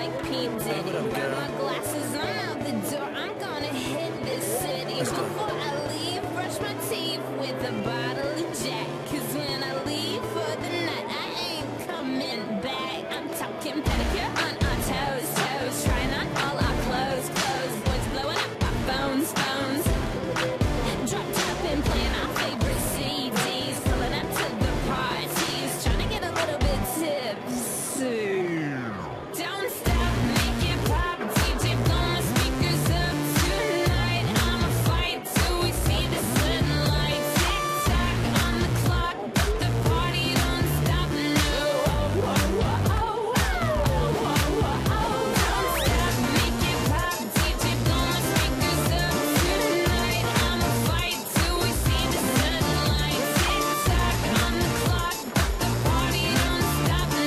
like P. Diddy. Grab my glasses, I'm out the door. I'm gonna hit this city. Before I leave, brush my teeth with a bottle of Jack. Cause when I leave for the night, I ain't coming back. I'm talking pedicure on our toes, toes. Trying on all our clothes, clothes. Boys blowing up our phones, phones. Dropped up and playing our favorite CDs. Pulling up to the parties. Trying to get a little bit tipsy. Don't stop, make it pop. DJ blow my speakers up tonight. I'ma fight till we see the sunlight. Tick tock on the clock, but the party don't stop. No, don't stop, make it pop. DJ blow my speakers up tonight. I'ma fight till we see the sunlight. Tick tock on the clock, but the party don't stop. No.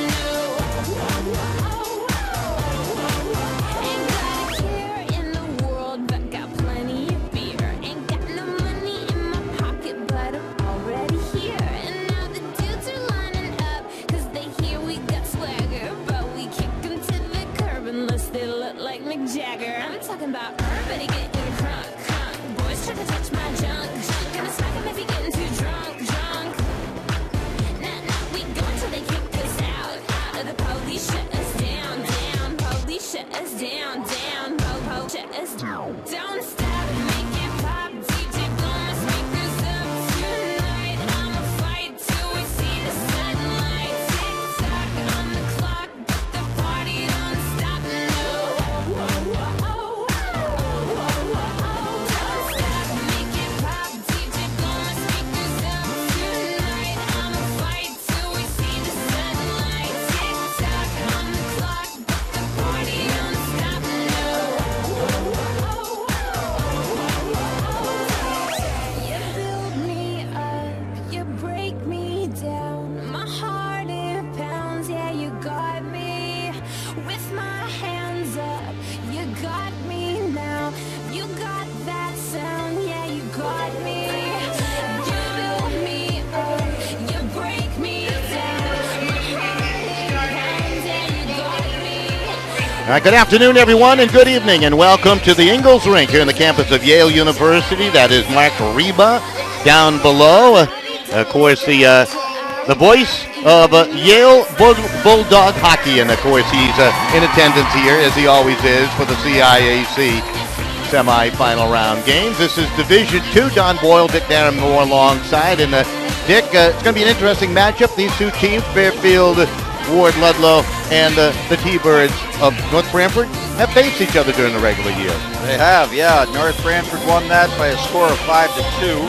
Ain't got a care in the world, but got plenty of beer. Ain't got no money in my pocket, but I'm already here. And now the dudes are lining up, cause they hear we got swagger. But we kick them to the curb unless they look like Mick Jagger. I'm talking about everybody getting crunk, crunk. Boys try to touch my junk, junk. Gonna smack him if he getting too drunk, drunk. Nah, we go until they kick us out, out of the police shut us down, down. Police shut us down, down. Po, shut us down. Don't stop, make it pop. DJ blow my speakers up tonight. I'ma fight till we see the sunlight. Tick tock on the clock, but the party don't stop. No. Don't stop, make it pop. DJ blow my speakers up tonight. I'ma fight till we see the sunlight. Tick tock on the clock, but the party don't stop. No. You build me up, you break me down. My heart it pounds, yeah, you got me. With my hands up, you got me now. You got that sound, yeah, you got me. You build me up, you break me down. My heart it pounds, yeah, you got me. All right, good afternoon, everyone, and good evening, and welcome to the Ingalls Rink here on the campus of Yale University. That is Mark Reba down below. Of course, the voice of Yale Bulldog Hockey, and of course, he's in attendance here, as he always is, for the CIAC semifinal round games. This is Division II. Don Boyle, Dick Darren-Moore alongside, and Dick, it's going to be an interesting matchup. These two teams, Fairfield Warde, Ludlowe, and the T-Birds of North Branford have faced each other during the regular year. They have, yeah. North Branford won that by a score of 5-2.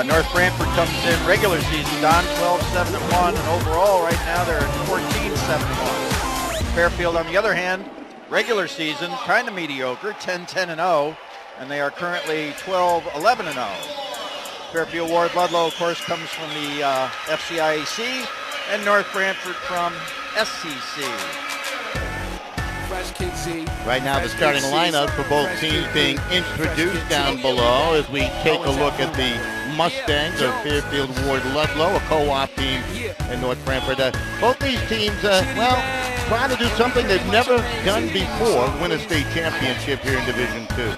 North Branford comes in regular season, Don 12-7-1, and overall right now they're at 14-7-1. Fairfield, on the other hand, regular season, kind of mediocre, 10-10-0, and they are currently 12-11-0. Fairfield Warde Ludlowe, of course, comes from the FCIAC, and North Branford from SCC. Right now, the starting lineup for both teams being introduced down below as we take a look at the Mustangs of Fairfield Warde Ludlowe, a co-op team in North Branford. Both these teams, trying to do something they've never done before, win a state championship here in Division II.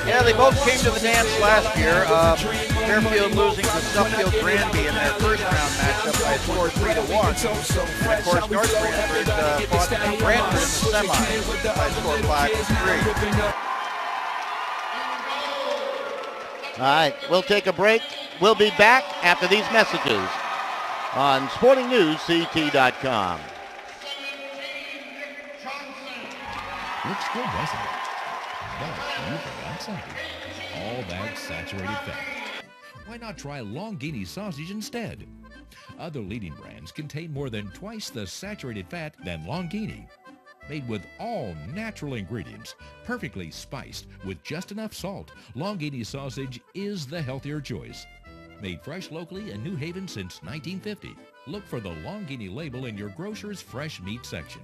Yeah, they both came to the dance last year. Fairfield losing to Suffield Granby in their first round matchup by a score of 3-1. And of course, North Branford fought Branford in the semi by a score of 5-3. All right, we'll take a break. We'll be back after these messages on SportingNewsCT.com. Looks good, doesn't it? But you forgot something. All that saturated fat. Why not try Longini sausage instead? Other leading brands contain more than twice the saturated fat than Longini. Made with all natural ingredients, perfectly spiced with just enough salt, Longini sausage is the healthier choice. Made fresh locally in New Haven since 1950. Look for the Longini label in your grocer's fresh meat section.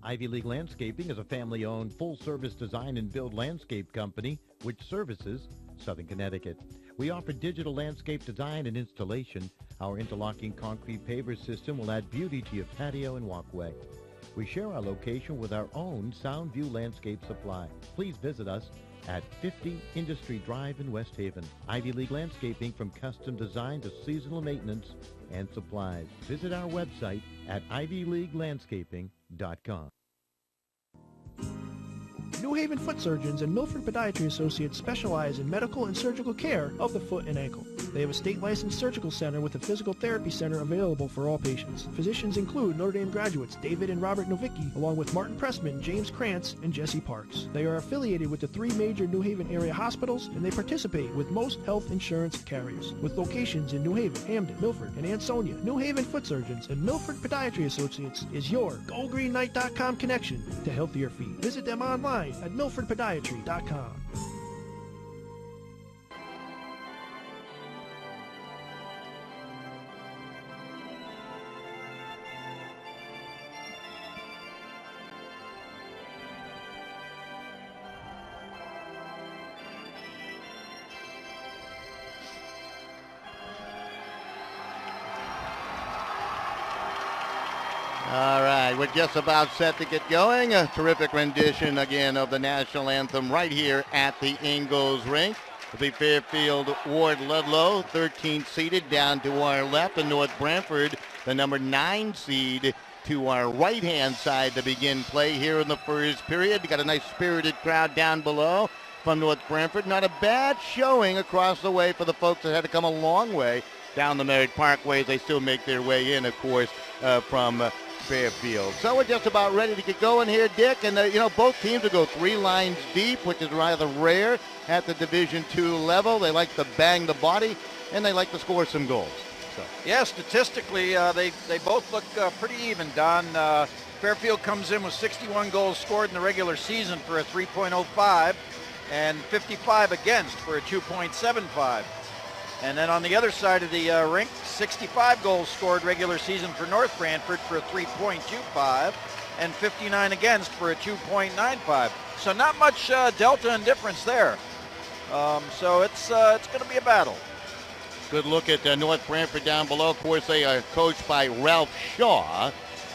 Ivy League Landscaping is a family-owned, full-service design and build landscape company which services Southern Connecticut. We offer digital landscape design and installation. Our interlocking concrete paver system will add beauty to your patio and walkway. We share our location with our own Soundview Landscape Supply. Please visit us at 50 Industry Drive in West Haven. Ivy League Landscaping, from custom design to seasonal maintenance and supplies. Visit our website at ivyleaguelandscaping.com. New Haven Foot Surgeons and Milford Podiatry Associates specialize in medical and surgical care of the foot and ankle. They have a state-licensed surgical center with a physical therapy center available for all patients. Physicians include Notre Dame graduates David and Robert Novicki, along with Martin Pressman, James Krantz, and Jesse Parks. They are affiliated with the 3 major New Haven area hospitals, and they participate with most health insurance carriers. With locations in New Haven, Hamden, Milford, and Ansonia, New Haven Foot Surgeons and Milford Podiatry Associates is your GoGreenKnight.com connection to healthier feet. Visit them online at milfordpodiatry.com. All right, we're just about set to get going. A terrific rendition again of the national anthem right here at the Ingalls Rink. The Fairfield Warde Ludlowe, 13 seeded down to our left, and North Branford, the number 9 seed, to our right-hand side to begin play here in the first period. We got a nice spirited crowd down below from North Branford. Not a bad showing across the way for the folks that had to come a long way down the Merritt Parkway. They still make their way in, of course, from Fairfield. So we're just about ready to get going here, Dick. And, both teams will go 3 lines deep, which is rather rare at the Division II level. They like to bang the body, and they like to score some goals. So. Yeah, statistically, they both look pretty even, Don. Fairfield comes in with 61 goals scored in the regular season for a 3.05 and 55 against for a 2.75. And then on the other side of the rink, 65 goals scored regular season for North Branford for a 3.25 and 59 against for a 2.95. So not much delta and difference there. So it's going to be a battle. Good look at North Branford down below. Of course, they are coached by Ralph Shaw.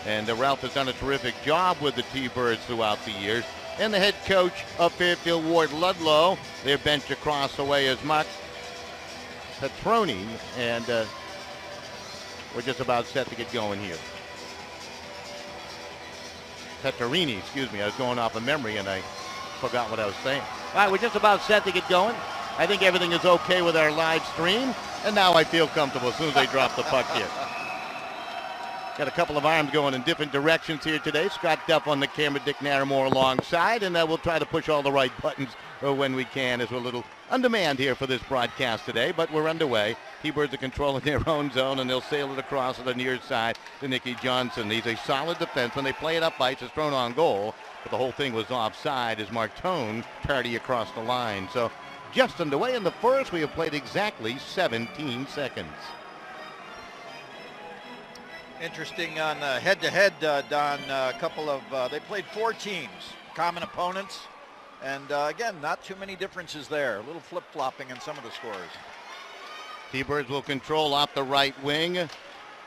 And Ralph has done a terrific job with the T-Birds throughout the years. And the head coach of Fairfield Warde Ludlowe, their bench across the way is Mark Petroni, and we're just about set to get going here. Petterini, excuse me. I was going off of memory, and I forgot what I was saying. All right, we're just about set to get going. I think everything is okay with our live stream, and now I feel comfortable as soon as they drop the puck here. Got a couple of arms going in different directions here today. Scott Duff on the camera, Dick Naramore alongside, and we'll try to push all the right buttons when we can, as we're a little on demand here for this broadcast today, but we're underway. T-Birds are controlling their own zone, and they'll sail it across to the near side to Nicky Johnson. He's a solid defenseman. They play it up ice, it's thrown on goal, but the whole thing was offside as Martone tardy across the line. So just underway in the first. We have played exactly 17 seconds. Interesting on head-to-head, Don. A couple of they played 4 teams, common opponents, and again, not too many differences there. A little flip-flopping in some of the scores. T-Birds will control off the right wing.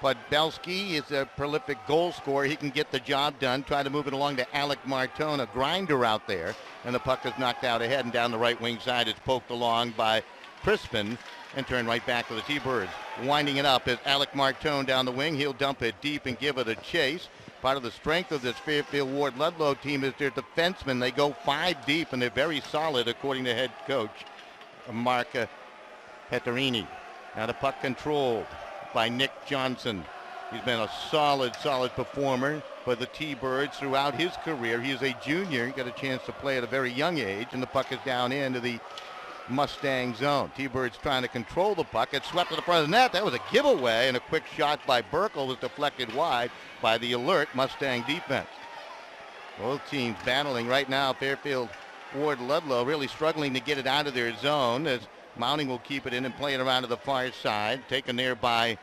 Podbelski is a prolific goal scorer. He can get the job done. Try to move it along to Alec Martone, a grinder out there, and the puck is knocked out ahead and down the right wing side. It's poked along by Crispin and turned right back to the T-Birds. Winding it up is Alec Martone down the wing. He'll dump it deep and give it a chase. Part of the strength of this Fairfield Warde Ludlowe team is their defensemen. They go 5 deep, and they're very solid, according to head coach Mark Petterini. Now the puck controlled by Nick Johnson. He's been a solid performer for the T-Birds throughout his career. He is a junior. He got a chance to play at a very young age, and the puck is down into the Mustang zone. T-Birds trying to control the puck. It's swept to the front of the net. That was a giveaway, and a quick shot by Burkle was deflected wide by the alert Mustang defense. Both teams battling right now. Fairfield Warde Ludlowe really struggling to get it out of their zone, as Mounting will keep it in and play it around to the far side. Taken there by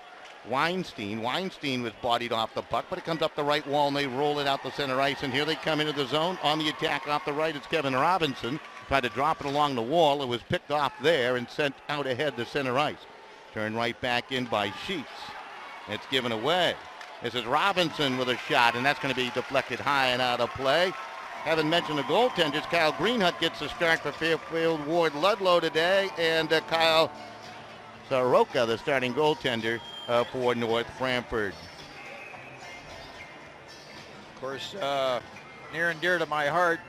Weinstein. Weinstein was bodied off the puck, but it comes up the right wall, and they roll it out the center ice. And here they come into the zone. On the attack off the right, it's Kevin Robinson. Tried to drop it along the wall. It was picked off there and sent out ahead to center ice. Turned right back in by Sheets. It's given away. This is Robinson with a shot, and that's going to be deflected high and out of play. Haven't mentioned the goaltenders. Kyle Greenhut gets the start for Fairfield Warde Ludlowe today, and Kyle Soroka, the starting goaltender for North Branford. Of course, near and dear to my heart,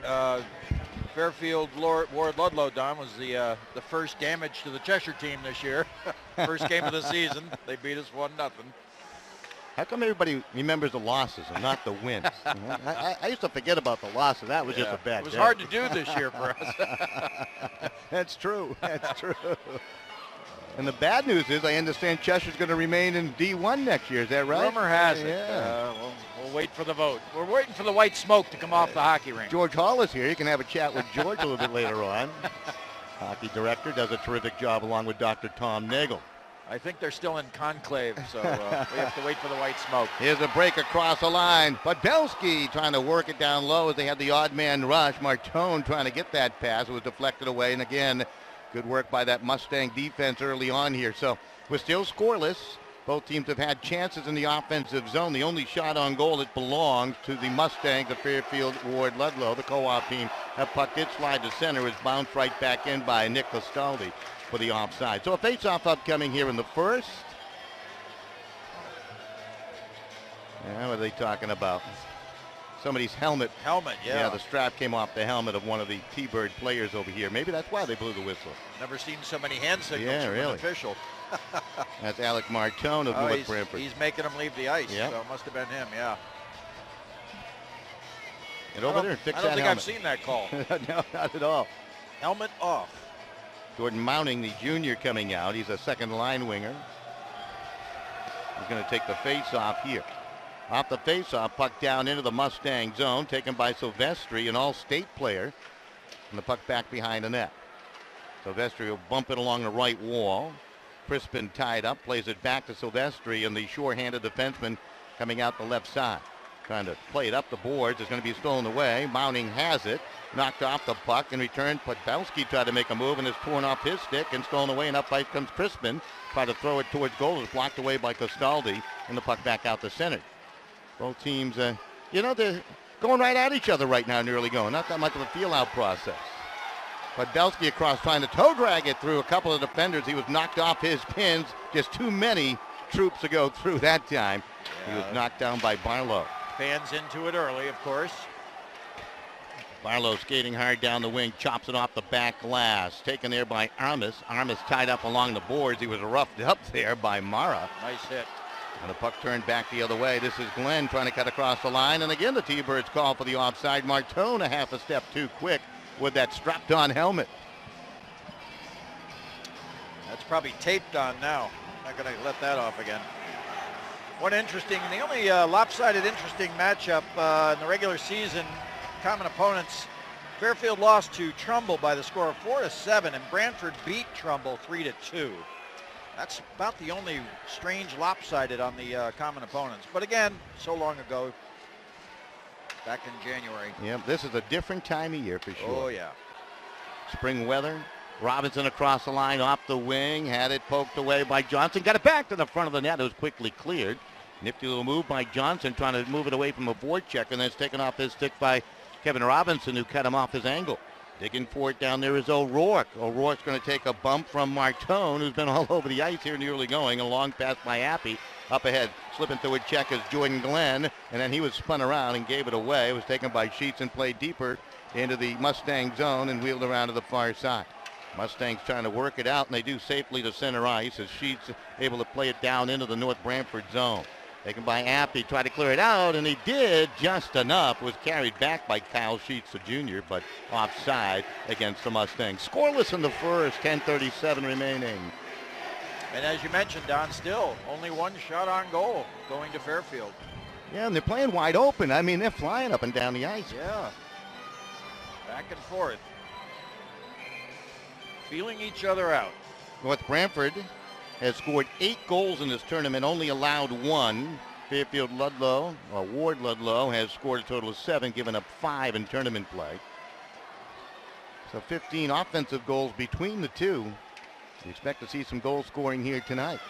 Fairfield Warde Ludlowe, Don, was the first damage to the Cheshire team this year. First game of the season. They beat us 1-0. How come everybody remembers the losses and not the wins? I used to forget about the losses. That was just a bad day. It was hard to do this year for us. That's true. That's true. And the bad news is I understand Cheshire's going to remain in D1 next year. Is that right? Rumor has it. Yeah. We'll wait for the vote. We're waiting for the white smoke to come off the hockey rink. George Hall is here. You can have a chat with George a little bit later on. Hockey director does a terrific job along with Dr. Tom Nagel. I think they're still in conclave, so we have to wait for the white smoke. Here's a break across the line. Podbelski trying to work it down low as they had the odd man rush. Martone trying to get that pass. It was deflected away. And again, good work by that Mustang defense early on here. So we're still scoreless. Both teams have had chances in the offensive zone. The only shot on goal that belongs to the Mustangs of Fairfield Warde Ludlowe. The co-op team. That puck did slide to center. Was bounced right back in by Nick Costaldi for the offside. So a face-off upcoming here in the first. Yeah, what are they talking about? Somebody's helmet. Helmet, yeah. Yeah, the strap came off the helmet of one of the T-Bird players over here. Maybe that's why they blew the whistle. Never seen so many hand signals from an official. That's Alec Martone of North Branford. He's making them leave the ice, Yep. so it must have been him, yeah. Get over there and fix that helmet. I don't think I've seen that call. No, not at all. Helmet off. Jordan Mounting, the junior, coming out. He's a second line winger. He's going to take the face-off here. Off the face-off, puck down into the Mustang zone, taken by Silvestri, an all-state player. And the puck back behind the net. Silvestri will bump it along the right wall. Crispin tied up, plays it back to Silvestri, and the sure-handed defenseman coming out the left side. Trying to play it up the boards. It's going to be stolen away. Mounting has it. Knocked off the puck. In return, Podbelski tried to make a move and is torn off his stick and stolen away. And up ice comes Crispin. Tried to throw it towards goal. It's blocked away by Costaldi. And the puck back out to center. Both teams, they're going right at each other right now in the early going. Not that much of a feel-out process. Podbelski across trying to toe drag it through a couple of defenders. He was knocked off his pins. Just too many troops to go through that time. He was knocked down by Barlow. Fans into it early, of course. Barlow skating hard down the wing, chops it off the back glass. Taken there by Armas. Armas tied up along the boards. He was roughed up there by Mara. Nice hit. And the puck turned back the other way. This is Glenn trying to cut across the line. And again, the T-Birds call for the offside. Martone a half a step too quick with that strapped-on helmet. That's probably taped on now. Not going to let that off again. One interesting, the only lopsided interesting matchup in the regular season, common opponents, Fairfield lost to Trumbull by the score of 4-7, and Branford beat Trumbull 3-2. That's about the only strange lopsided on the common opponents. But again, so long ago, back in January. Yeah, this is a different time of year for sure. Oh, yeah. Spring weather. Robinson across the line, off the wing, had it poked away by Johnson. Got it back to the front of the net. It was quickly cleared. Nifty little move by Johnson, trying to move it away from a board check, and then it's taken off his stick by Kevin Robinson, who cut him off his angle. Digging for it down there is O'Rourke. O'Rourke's going to take a bump from Martone, who's been all over the ice here in the early going. A long pass by Appy. Up ahead, slipping through a check is Jordan Glenn, and then he was spun around and gave it away. It was taken by Sheets and played deeper into the Mustang zone and wheeled around to the far side. Mustangs trying to work it out, and they do safely to center ice as Sheets able to play it down into the North Branford zone. Taken by Appy, tried to clear it out, and he did just enough. Was carried back by Kyle Sheets, the junior, but offside against the Mustangs. Scoreless in the first, 10:37 remaining. And as you mentioned, Don, still only one shot on goal going to Fairfield. Yeah, and they're playing wide open. I mean, they're flying up and down the ice. Yeah. Back and forth. Feeling each other out. North Branford has scored 8 goals in this tournament, only allowed 1. Fairfield Ludlowe, or Warde Ludlowe, has scored a total of 7, given up 5 in tournament play. So 15 offensive goals between the two. You expect to see some goal scoring here tonight.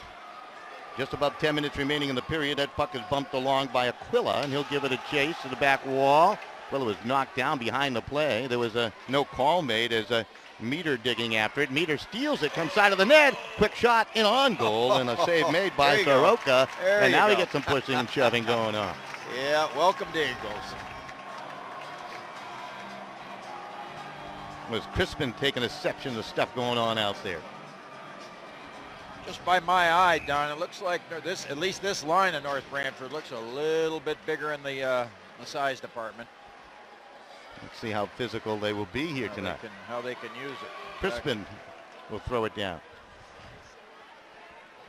Just above 10 minutes remaining in the period. That puck is bumped along by Aquila, and he'll give it a chase to the back wall. Aquila was knocked down behind the play. There was no call made as Meter digging after it. Meter steals it, comes side of the net. Quick shot in on goal, and a save made by Soroka. And now we get some pushing and shoving going on. Yeah, welcome to Eagles. Was Crispin taking a section of stuff going on out there? Just by my eye, Don, it looks like this, at least this line of North Branford looks a little bit bigger in the size department. Let's see how physical they will be here tonight. How they can use it. Crispin will throw it down.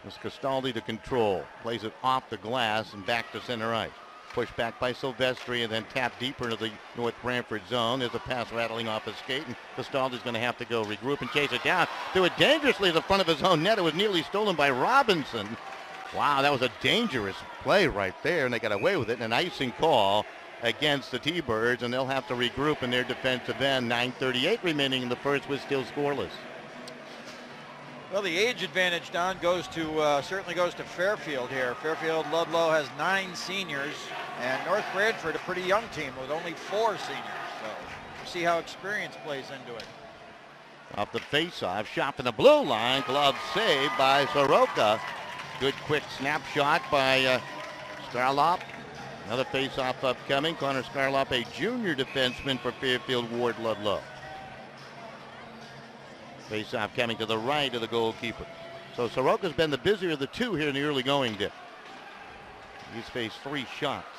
It's Castaldi to control. Plays it off the glass and back to center ice. Pushed back by Silvestri and then tapped deeper into the North Branford zone. There's a pass rattling off his skate, and Castaldi's going to have to go regroup and chase it down. Threw it dangerously at the front of his own net. It was nearly stolen by Robinson. Wow, that was a dangerous play right there, and they got away with it. An icing call against the T-Birds, and they'll have to regroup in their defensive end. 9:38 remaining in the first with still scoreless. Well, the age advantage, Don, certainly goes to Fairfield here. Fairfield Ludlowe has 9 seniors, and North Branford, a pretty young team with only 4 seniors. So we'll see how experience plays into it. Off the face-off, shot from the blue line, glove saved by Soroka. Good quick snapshot by Skarlop. Another face-off upcoming. Connor Skarlop, a junior defenseman for Fairfield Warde Ludlowe. Face-off coming to the right of the goalkeeper. So Soroka's been the busier of the two here in the early going, Dick. He's faced 3 shots.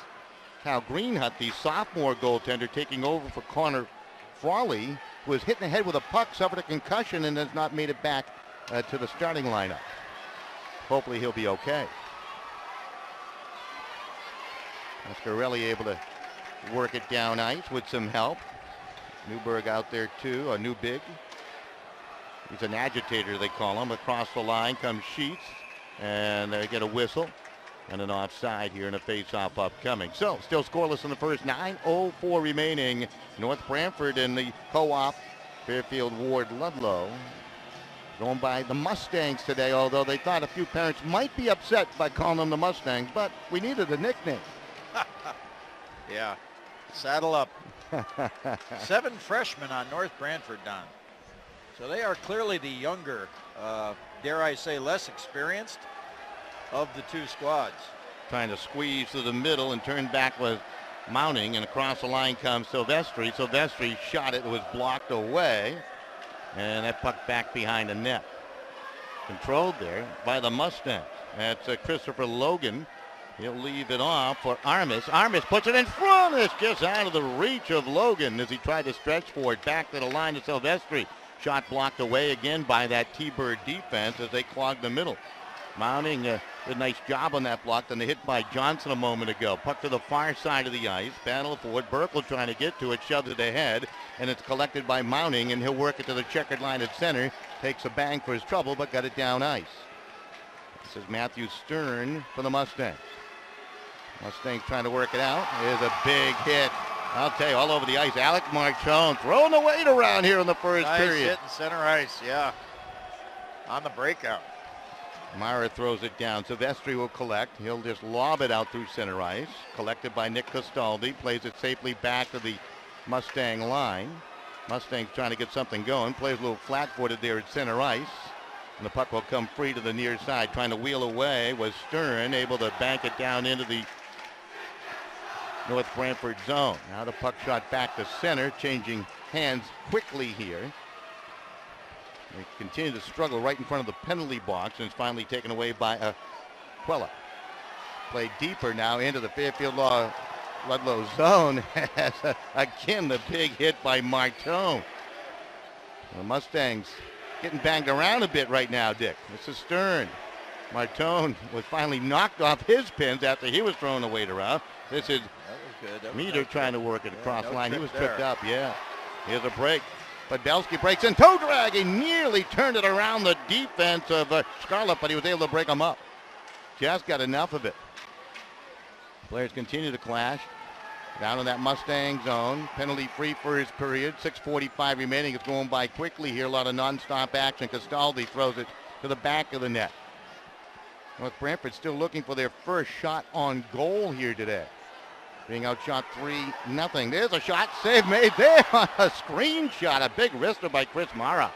Cal Greenhut, the sophomore goaltender, taking over for Connor Frawley, who was hit in the head with a puck, suffered a concussion, and has not made it back to the starting lineup. Hopefully he'll be okay. Mascarelli able to work it down ice with some help. Newberg out there too, a new big. He's an agitator, they call him. Across the line comes Sheets, and they get a whistle and an offside here and a face-off upcoming. So still scoreless in the first. 9:04 remaining. North Branford in the co-op. Fairfield Warde Ludlowe going by the Mustangs today, although they thought a few parents might be upset by calling them the Mustangs, but we needed a nickname. Yeah, saddle up. 7 freshmen on North Branford, Don. So they are clearly the younger, dare I say, less experienced of the 2 squads. Trying to squeeze to the middle and turn back with Mounting, and across the line comes Silvestri. Silvestri shot it, was blocked away, and that puck back behind the net. Controlled there by the Mustangs. That's Christopher Logan. He'll leave it off for Armis. Armis puts it in front. It's just out of the reach of Logan as he tried to stretch for it. Back to the line to Silvestri. Shot blocked away again by that T-Bird defense as they clogged the middle. Mounting did a nice job on that block. Then the hit by Johnson a moment ago. Puck to the far side of the ice. Battle for it. Burkle trying to get to it. Shoves it ahead. And it's collected by Mounting. And he'll work it to the checkered line at center. Takes a bang for his trouble, but got it down ice. This is Matthew Stern for the Mustangs. Mustangs trying to work it out. Here's a big hit. I'll tell you, all over the ice. Alec Marchone throwing the weight around here in the first period. Nice hit in center ice, yeah. On the breakout. Myra throws it down. Silvestri will collect. He'll just lob it out through center ice. Collected by Nick Castaldi. Plays it safely back to the Mustang line. Mustangs trying to get something going. Plays a little flat-footed there at center ice. And the puck will come free to the near side. Trying to wheel away was Stern. Able to bank it down into the North Branford zone. Now the puck shot back to center, changing hands quickly here. They continue to struggle right in front of the penalty box, and it's finally taken away by Aquila. Played deeper now into the Fairfield Ludlowe zone. Again, the big hit by Martone. The Mustangs getting banged around a bit right now, Dick. This is Stern. Martone was finally knocked off his pins after he was throwing the weight around. This is Meter trying to work it across line. He was tripped up, yeah. Here's a break. Podbelski breaks in, toe drag. He nearly turned it around the defense of Scarlett, but he was able to break him up. Just got enough of it. Players continue to clash. Down in that Mustang zone. Penalty free for his period. 6:45 remaining. It's going by quickly here. A lot of nonstop action. Castaldi throws it to the back of the net. North Branford still looking for their first shot on goal here today. Being outshot 3-0. There's a shot. Save made there on a screenshot. A big wrister by Chris Mara.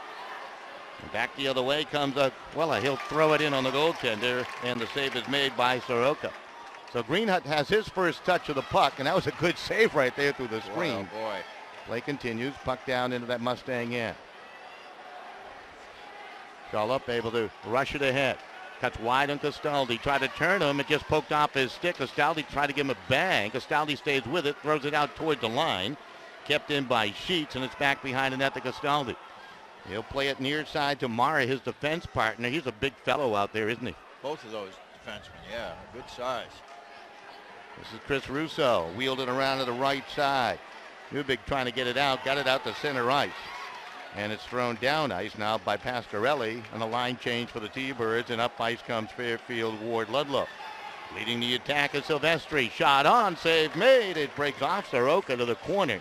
And back the other way comes he'll throw it in on the goaltender, and the save is made by Soroka. So Greenhut has his first touch of the puck, and that was a good save right there through the screen. Oh, boy. Play continues. Puck down into that Mustang end. Sharp able to rush it ahead. Cuts wide on Castaldi. Tried to turn him. It just poked off his stick. Castaldi tried to give him a bang. Castaldi stays with it. Throws it out towards the line. Kept in by Sheets, and it's back behind the net to Castaldi. He'll play it near side to Mara, his defense partner. He's a big fellow out there, isn't he? Both of those defensemen, yeah, good size. This is Chris Russo, wheeled it around to the right side. Newbig trying to get it out, got it out to center ice. And it's thrown down ice now by Pasquarelli, and the line change for the T-Birds, and up ice comes Fairfield Warde Ludlowe. Leading the attack is Silvestri. Shot on, save made. It breaks off Soroka to the corner.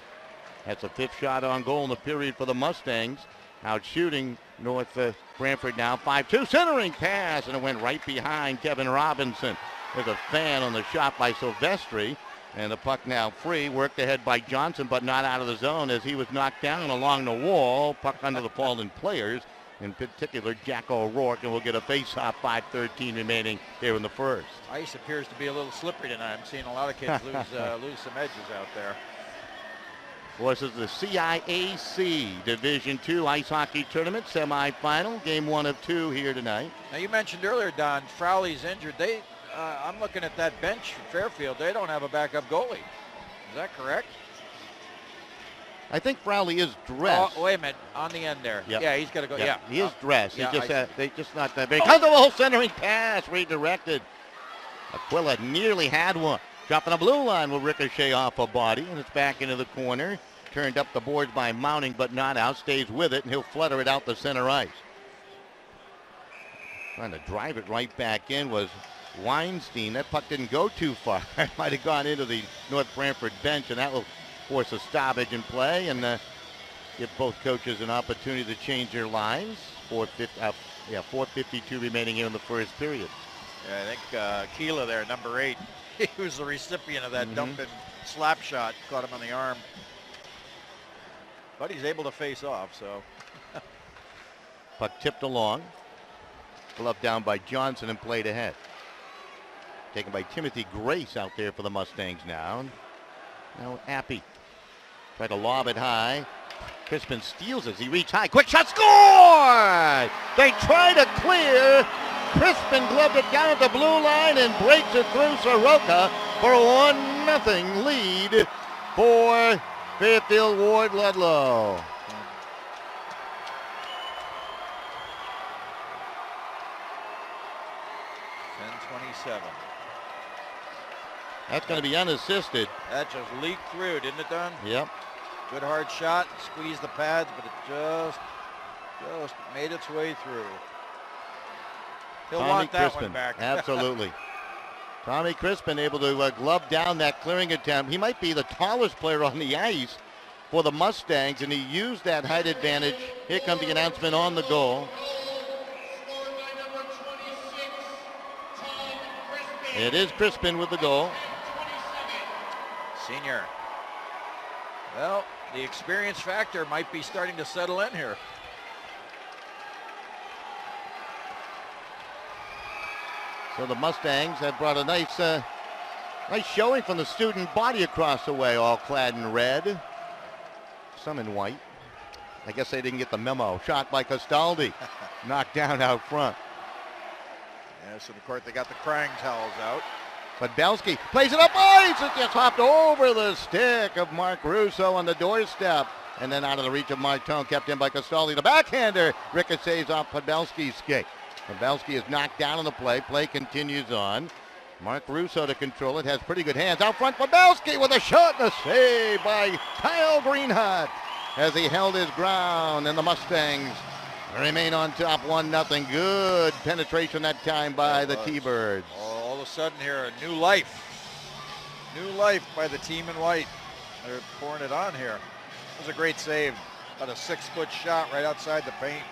That's a fifth shot on goal in the period for the Mustangs. Out shooting North Branford now. 5-2 centering pass, and it went right behind Kevin Robinson. There's a fan on the shot by Silvestri, and the puck now free. Worked ahead by Johnson, but not out of the zone as he was knocked down along the wall. Puck under the fallen players, in particular Jack O'Rourke, and we'll get a face-off. 5:13 remaining here in the first. Ice appears to be a little slippery tonight. I'm seeing a lot of kids lose some edges out there. This is the CIAC Division II Ice Hockey Tournament semifinal. Game 1 of 2 here tonight. Now, you mentioned earlier, Don, Frowley's injured. I'm looking at that bench for Fairfield. They don't have a backup goalie. Is that correct? I think Frowley is dressed. Oh, wait a minute. On the end there. Yep. Yeah, he's got to go. Yeah. He is dressed. Yeah, They just not that big. Comfortable centering pass redirected. Aquila nearly had one. Dropping the blue line will ricochet off a body, and it's back into the corner. Turned up the boards by Mounting, but not out. Stays with it, and he'll flutter it out the center ice. Trying to drive it right back in was Weinstein. That puck didn't go too far. It might have gone into the North Branford bench, and that will force a stoppage in play and give both coaches an opportunity to change their lines. 4:52 remaining here in the first period. Yeah, I think Keela there, number 8, he was the recipient of that dumping slap shot. Caught him on the arm. But he's able to face off, so. Puck tipped along. Glove down by Johnson and played ahead. Taken by Timothy Grace out there for the Mustangs now. Now Appy tried to lob it high. Crispin steals as he reaches high. Quick shot, score! They try to clear. Crispin gloved it down at the blue line and breaks it through Soroka for a 1-0 lead for Fairfield Warde Ludlowe. That's going to be unassisted. That just leaked through, didn't it, Don? Yep. Good hard shot, squeezed the pads, but it just made its way through. He'll Tommy want that Crispin. one back. Absolutely. Tommy Crispin able to glove down that clearing attempt. He might be the tallest player on the ice for the Mustangs, and he used that height advantage. Here comes the announcement on the goal. It is Crispin with the goal. Senior. Well, the experience factor might be starting to settle in here. So the Mustangs have brought a nice showing from the student body across the way, all clad in red. Some in white. I guess they didn't get the memo. Shot by Castaldi. Knocked down out front. Yes, and of course they got the crying towels out. But Belsky plays it up ice. It just hopped over the stick of Mark Russo on the doorstep. And then out of the reach of Martin, kept in by Castaldi. The backhander ricochets off Podbelski's skate. Podbelski is knocked down on the play. Play continues on. Mark Russo to control it. Has pretty good hands. Out front, Podbelski with a shot and a save by Kyle Greenhut. as he held his ground, and the Mustangs remain on top 1-0. Good penetration that time by the T-Birds. All of a sudden here, a new life. New life by the team in white. They're pouring it on here. It was a great save. About a 6-foot shot right outside the paint.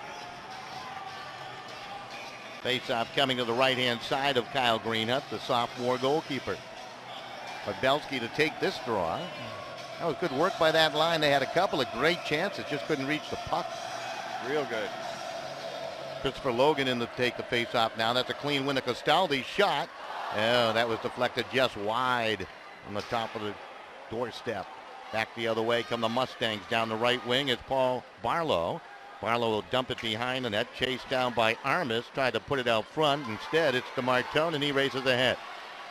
Face-off coming to the right-hand side of Kyle Greenhut, the sophomore goalkeeper. But Belsky to take this draw. That was good work by that line. They had a couple of great chances, just couldn't reach the puck. Real good. Christopher Logan in to take the face-off now. That's a clean win. A Castaldi shot. Oh, that was deflected just wide on the top of the doorstep. Back the other way come the Mustangs. Down the right wing is Paul Barlow. Barlow will dump it behind the net. Chased down by Armas. Tried to put it out front. Instead, it's to Martone, and he raises ahead.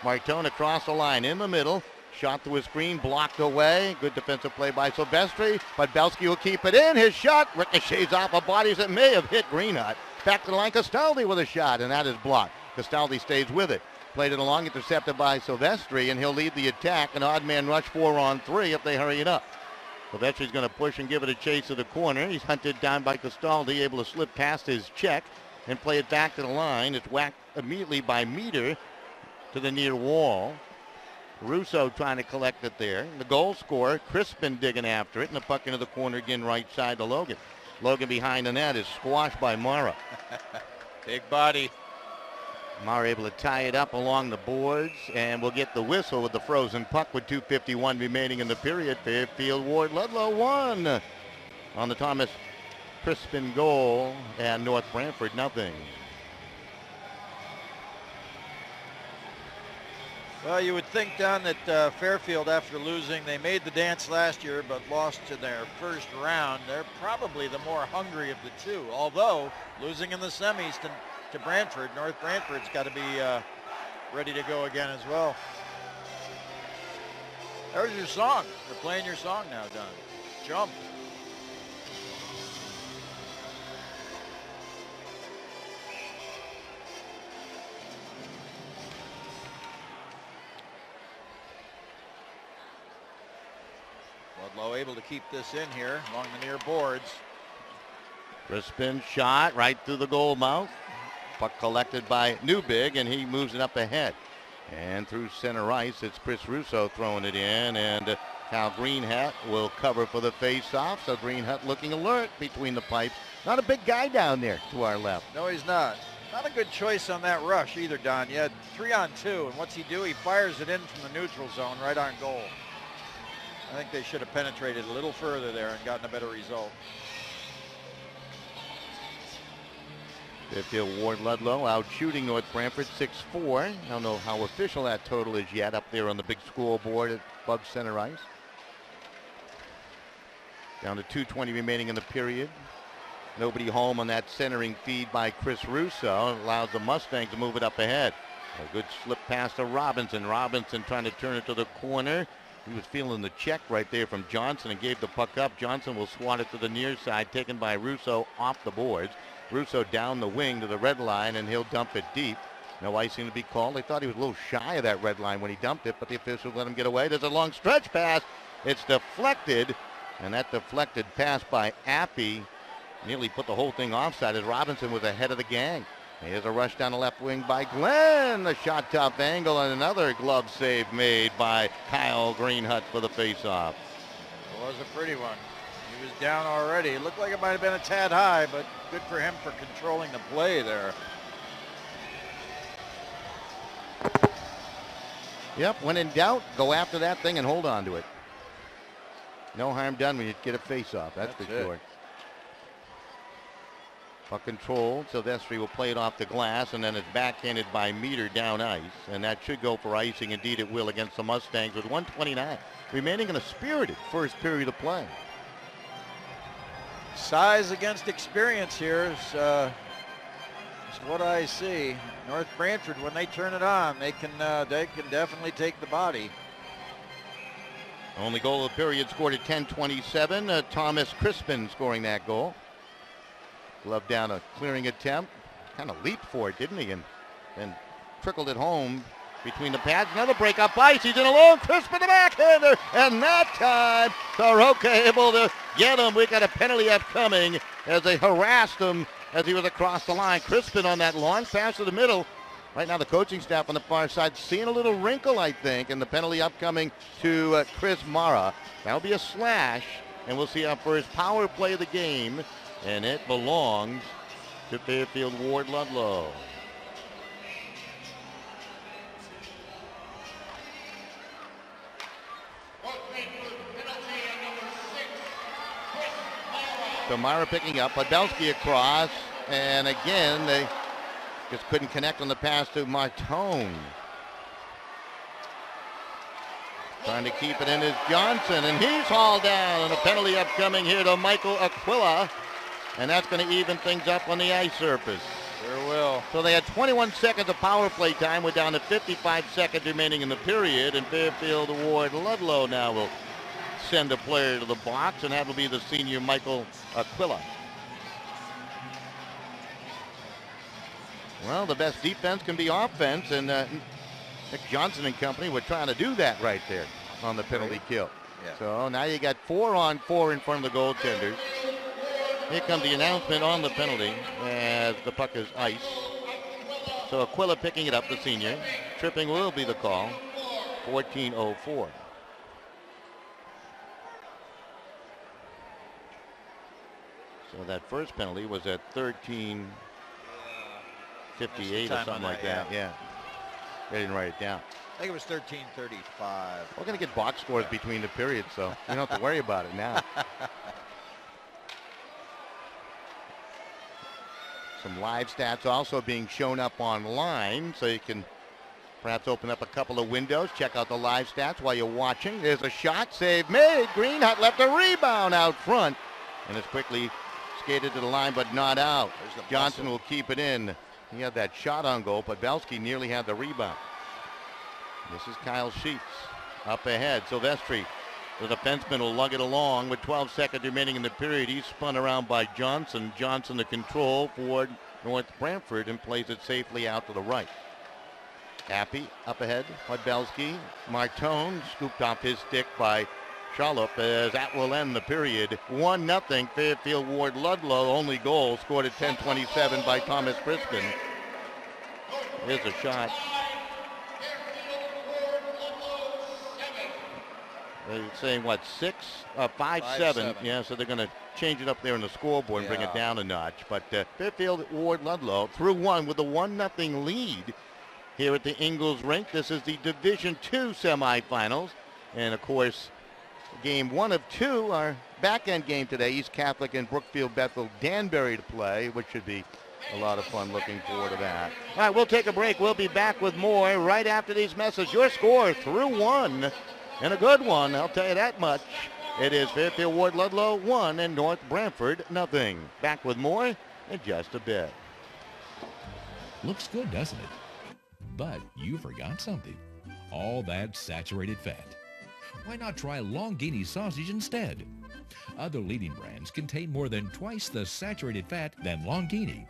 Martone across the line in the middle. Shot to a screen, blocked away. Good defensive play by Silvestri, but Belsky will keep it in. His shot ricochets off of bodies that may have hit Greenhut. Back to the line, Castaldi with a shot, and that is blocked. Castaldi stays with it. Played it along, intercepted by Silvestri, and he'll lead the attack. An odd man rush 4-on-3 if they hurry it up. Silvestri's going to push and give it a chase to the corner. He's hunted down by Castaldi, able to slip past his check and play it back to the line. It's whacked immediately by Meter to the near wall. Russo trying to collect it there. The goal scorer, Crispin digging after it, and the puck into the corner again right side to Logan. Logan behind the net is squashed by Mara. Big body. Mara able to tie it up along the boards, and we'll get the whistle with the frozen puck with 2:51 remaining in the period. Fairfield Warde, Ludlowe 1 on the Thomas Crispin goal, and North Branford 0. Well, you would think, Don, that Fairfield, after losing, they made the dance last year but lost in their first round. They're probably the more hungry of the two, although losing in the semis to Branford, North Branford's got to be ready to go again as well. There's your song. They're playing your song now, Don. Jump. Ludlowe able to keep this in here along the near boards. Crispin shot right through the goal mouth. Puck collected by Newbig, and he moves it up ahead. And through center ice, it's Chris Russo throwing it in, and Cal Greenhut will cover for the face-off. So Greenhut looking alert between the pipes. Not a big guy down there to our left. No, he's not. Not a good choice on that rush either, Don. You had 3-on-2, and what's he do? He fires it in from the neutral zone right on goal. I think they should have penetrated a little further there and gotten a better result. Fairfield Warde Ludlowe out shooting North Branford 6-4. I don't know how official that total is yet up there on the big scoreboard above center ice. Down to 2:20 remaining in the period. Nobody home on that centering feed by Chris Russo. Allows the Mustangs to move it up ahead. A good slip pass to Robinson. Robinson trying to turn it to the corner. He was feeling the check right there from Johnson and gave the puck up. Johnson will swat it to the near side, taken by Russo off the boards. Russo down the wing to the red line, and he'll dump it deep. No icing to be called. They thought he was a little shy of that red line when he dumped it, but the officials let him get away. There's a long stretch pass. It's deflected, and that deflected pass by Appy nearly put the whole thing offside as Robinson was ahead of the gang. Here's a rush down the left wing by Glenn. The shot top angle, and another glove save made by Kyle Greenhut for the faceoff. It was a pretty one. He was down already. It looked like it might have been a tad high, but good for him for controlling the play there. Yep, when in doubt, go after that thing and hold on to it. No harm done when you get a faceoff, that's for sure. Puck control. Silvestri will play it off the glass, and then it's backhanded by Meter down ice, and that should go for icing. Indeed it will against the Mustangs with 1:29 remaining in a spirited first period of play. Size against experience here is what I see. North Branford, when they turn it on, they can definitely take the body. Only goal of the period scored at 10:27. Thomas Crispin scoring that goal. Glove down a clearing attempt. Kind of leaped for it, didn't he? And then trickled it home between the pads. Another break up ice. He's in alone. Crispin the backhander. And that time, Soroka able to Get him. We got a penalty upcoming as they harassed him as he was across the line. Crispin on that long pass to the middle. Right now the coaching staff on the far side seeing a little wrinkle, I think, and the penalty upcoming to Chris Mara. That'll be a slash, and we'll see our first power play of the game, and it belongs to Fairfield Warde Ludlowe. So Mara picking up, Podbelski across, and again they just couldn't connect on the pass to Martone. Trying to keep it in is Johnson, and he's hauled down, and a penalty upcoming here to Michael Aquila, and that's going to even things up on the ice surface. Sure will. So they had 21 seconds of power play time. We're down to 55 seconds remaining in the period, and Fairfield Warde Ludlowe now will send a player to the box, and that will be the senior Michael Aquila. Well, the best defense can be offense, and Nick Johnson and company were trying to do that right there on the penalty kill. Yeah. So now you got 4-on-4 in front of the goaltenders. Here comes the announcement on the penalty as the puck is ice. So Aquila picking it up, the senior. Tripping will be the call. 14:04. So that first penalty was at 13:58 or something like that. Yeah. They didn't write it down. I think it was 13:35. We're going to get box scores between the periods, so you don't have to worry about it now. Some live stats also being shown up online, so you can perhaps open up a couple of windows, check out the live stats while you're watching. There's a shot, save made. Greenhut left a rebound out front, and it's quickly skated to the line, but not out. Johnson will keep it in. He had that shot on goal, but Belski nearly had the rebound. This is Kyle Sheets up ahead. Silvestri, the defenseman, will lug it along with 12 seconds remaining in the period. He's spun around by Johnson. Johnson the control for North Branford and plays it safely out to the right. Happy up ahead. Podbelski. Martone scooped off his stick by Shalop as that will end the period. 1-0 Fairfield Warde Ludlowe. Only goal scored at 10:27 by Thomas Crispin. Here's a shot. They're saying what, 5-7. Yeah, so they're going to change it up there in the scoreboard and bring it down a notch. But Fairfield Warde Ludlowe through one with a 1-0 lead here at the Ingalls Rink. This is the Division II semifinals. And of course, game 1 of 2, our back-end game today, East Catholic and Brookfield Bethel Danbury to play, which should be a lot of fun. Looking forward to that. All right, we'll take a break. We'll be back with more right after these messages. Your score through 1, and a good one, I'll tell you that much. It is Fairfield Warde Ludlowe 1 and North Branford 0. Back with more in just a bit. Looks good, doesn't it? But you forgot something. All that saturated fat. Why not try Longini sausage instead? Other leading brands contain more than twice the saturated fat than Longini.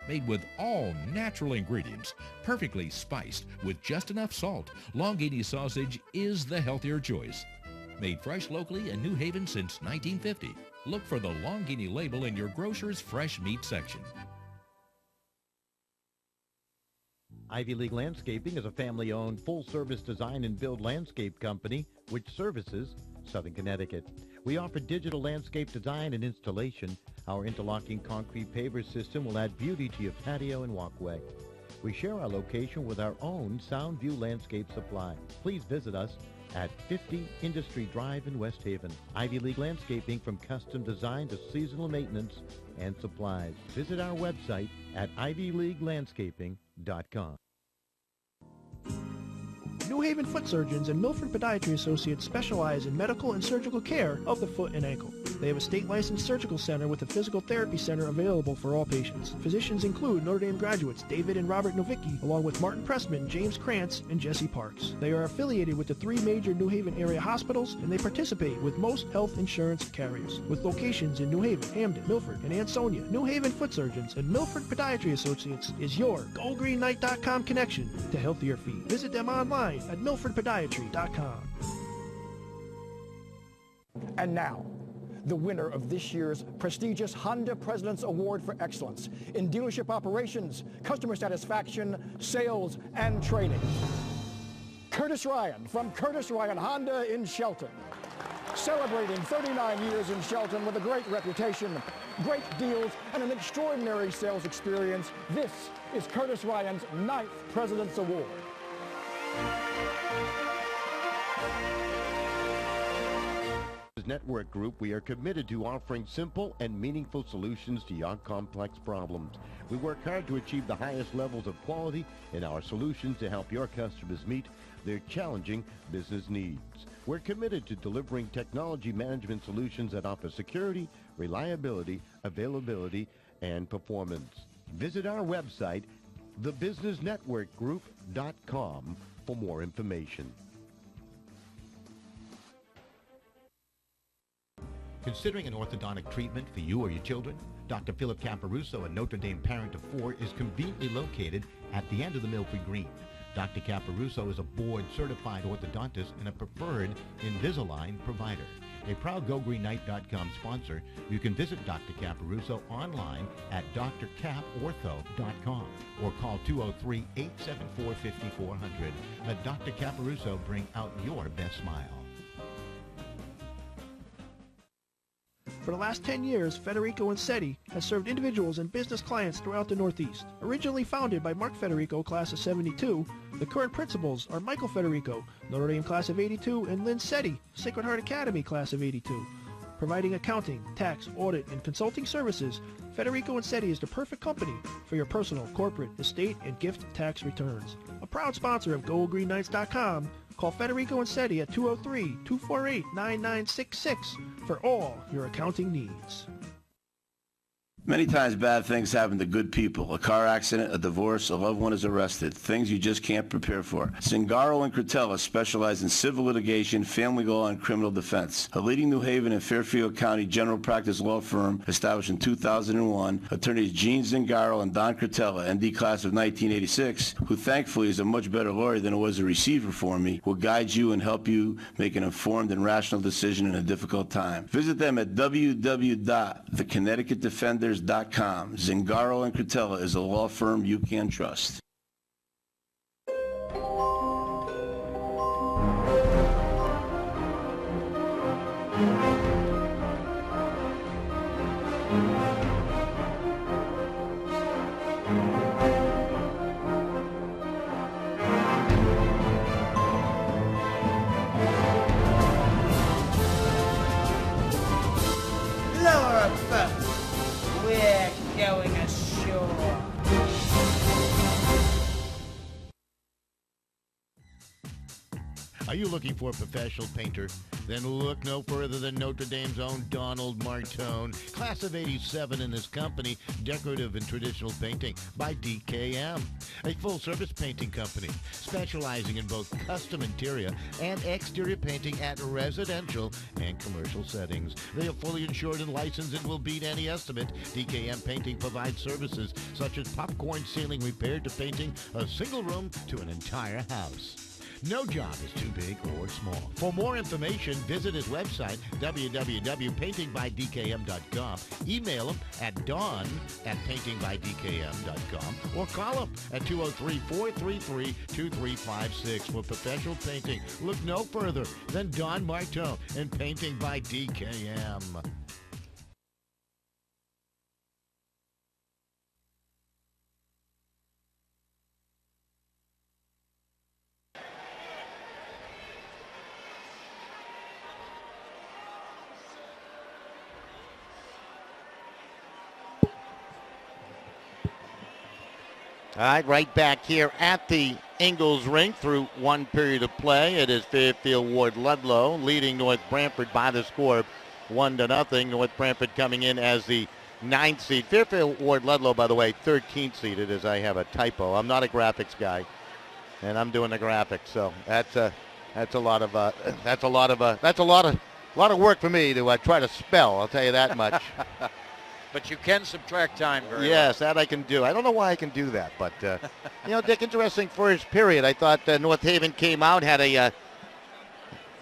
Made with all natural ingredients, perfectly spiced with just enough salt, Longini sausage is the healthier choice. Made fresh locally in New Haven since 1950. Look for the Longini label in your grocer's fresh meat section. Ivy League Landscaping is a family-owned, full-service design and build landscape company which services Southern Connecticut. We offer digital landscape design and installation. Our interlocking concrete paver system will add beauty to your patio and walkway. We share our location with our own Soundview Landscape Supply. Please visit us at 50 Industry Drive in West Haven. Ivy League Landscaping, from custom design to seasonal maintenance and supplies. Visit our website at ivyleaguelandscaping.com. New Haven Foot Surgeons and Milford Podiatry Associates specialize in medical and surgical care of the foot and ankle. They have a state-licensed surgical center with a physical therapy center available for all patients. Physicians include Notre Dame graduates David and Robert Novicki, along with Martin Pressman, James Krantz, and Jesse Parks. They are affiliated with the 3 major New Haven area hospitals, and they participate with most health insurance carriers. With locations in New Haven, Hamden, Milford, and Ansonia, New Haven Foot Surgeons and Milford Podiatry Associates is your GoGreenNight.com connection to healthier feet. Visit them online at milfordpodiatry.com. And now, the winner of this year's prestigious Honda President's Award for Excellence in dealership operations, customer satisfaction, sales, and training. Curtis Ryan from Curtis Ryan Honda in Shelton. Celebrating 39 years in Shelton with a great reputation, great deals, and an extraordinary sales experience, this is Curtis Ryan's 9th President's Award. Network Group, we are committed to offering simple and meaningful solutions to your complex problems. We work hard to achieve the highest levels of quality in our solutions to help your customers meet their challenging business needs. We're committed to delivering technology management solutions that offer security, reliability, availability, and performance. Visit our website, thebusinessnetworkgroup.com, for more information. Considering an orthodontic treatment for you or your children? Dr. Philip Caparuso, a Notre Dame parent of 4, is conveniently located at the end of the Milford Green. Dr. Caparuso is a board-certified orthodontist and a preferred Invisalign provider. A proud GoGreenKnight.com sponsor, you can visit Dr. Caparuso online at drcaportho.com or call 203-874-5400. Let Dr. Caparuso bring out your best smile. For the last 10 years, Federico and SETI has served individuals and business clients throughout the Northeast. Originally founded by Mark Federico, class of 72, the current principals are Michael Federico, Notre Dame class of 82, and Lynn SETI, Sacred Heart Academy class of 82. Providing accounting, tax, audit, and consulting services, Federico and SETI is the perfect company for your personal, corporate, estate, and gift tax returns. A proud sponsor of GoGreenKnights.com, call Federico and SETI at 203-248-9966 for all your accounting needs. Many times bad things happen to good people. A car accident, a divorce, a loved one is arrested. Things you just can't prepare for. Zingaro and Cretella specialize in civil litigation, family law, and criminal defense. A leading New Haven and Fairfield County general practice law firm established in 2001, attorneys Gene Zingaro and Don Cretella, ND class of 1986, who thankfully is a much better lawyer than it was a receiver for me, will guide you and help you make an informed and rational decision in a difficult time. Visit them at www.theconnecticutdefenders.com. Zingaro and Cretella is a law firm you can trust. Lower first. We're going ashore. Are you looking for a professional painter? Then look no further than Notre Dame's own Donald Martone, class of 87 in his company, Decorative and Traditional Painting by DKM, a full-service painting company specializing in both custom interior and exterior painting at residential and commercial settings. They are fully insured and licensed and will beat any estimate. DKM Painting provides services such as popcorn ceiling repair to painting a single room to an entire house. No job is too big or small. For more information, visit his website, www.paintingbydkm.com. Email him at don@paintingbydkm.com or call him at 203-433-2356 for professional painting. Look no further than Don Martone and Painting by DKM. All right, right back here at the Ingalls Rink through one period of play. It is Fairfield Warde Ludlowe leading North Branford by the score of 1-0. North Branford coming in as the 9th seed. Fairfield Warde Ludlowe, by the way, 13th seeded, as I have a typo. I'm not a graphics guy, and I'm doing the graphics, so that's a lot of work for me to try to spell. I'll tell you that much. But you can subtract time very well. Yes, that I can do. I don't know why I can do that, but, Dick, interesting first period. I thought North Haven came out, had a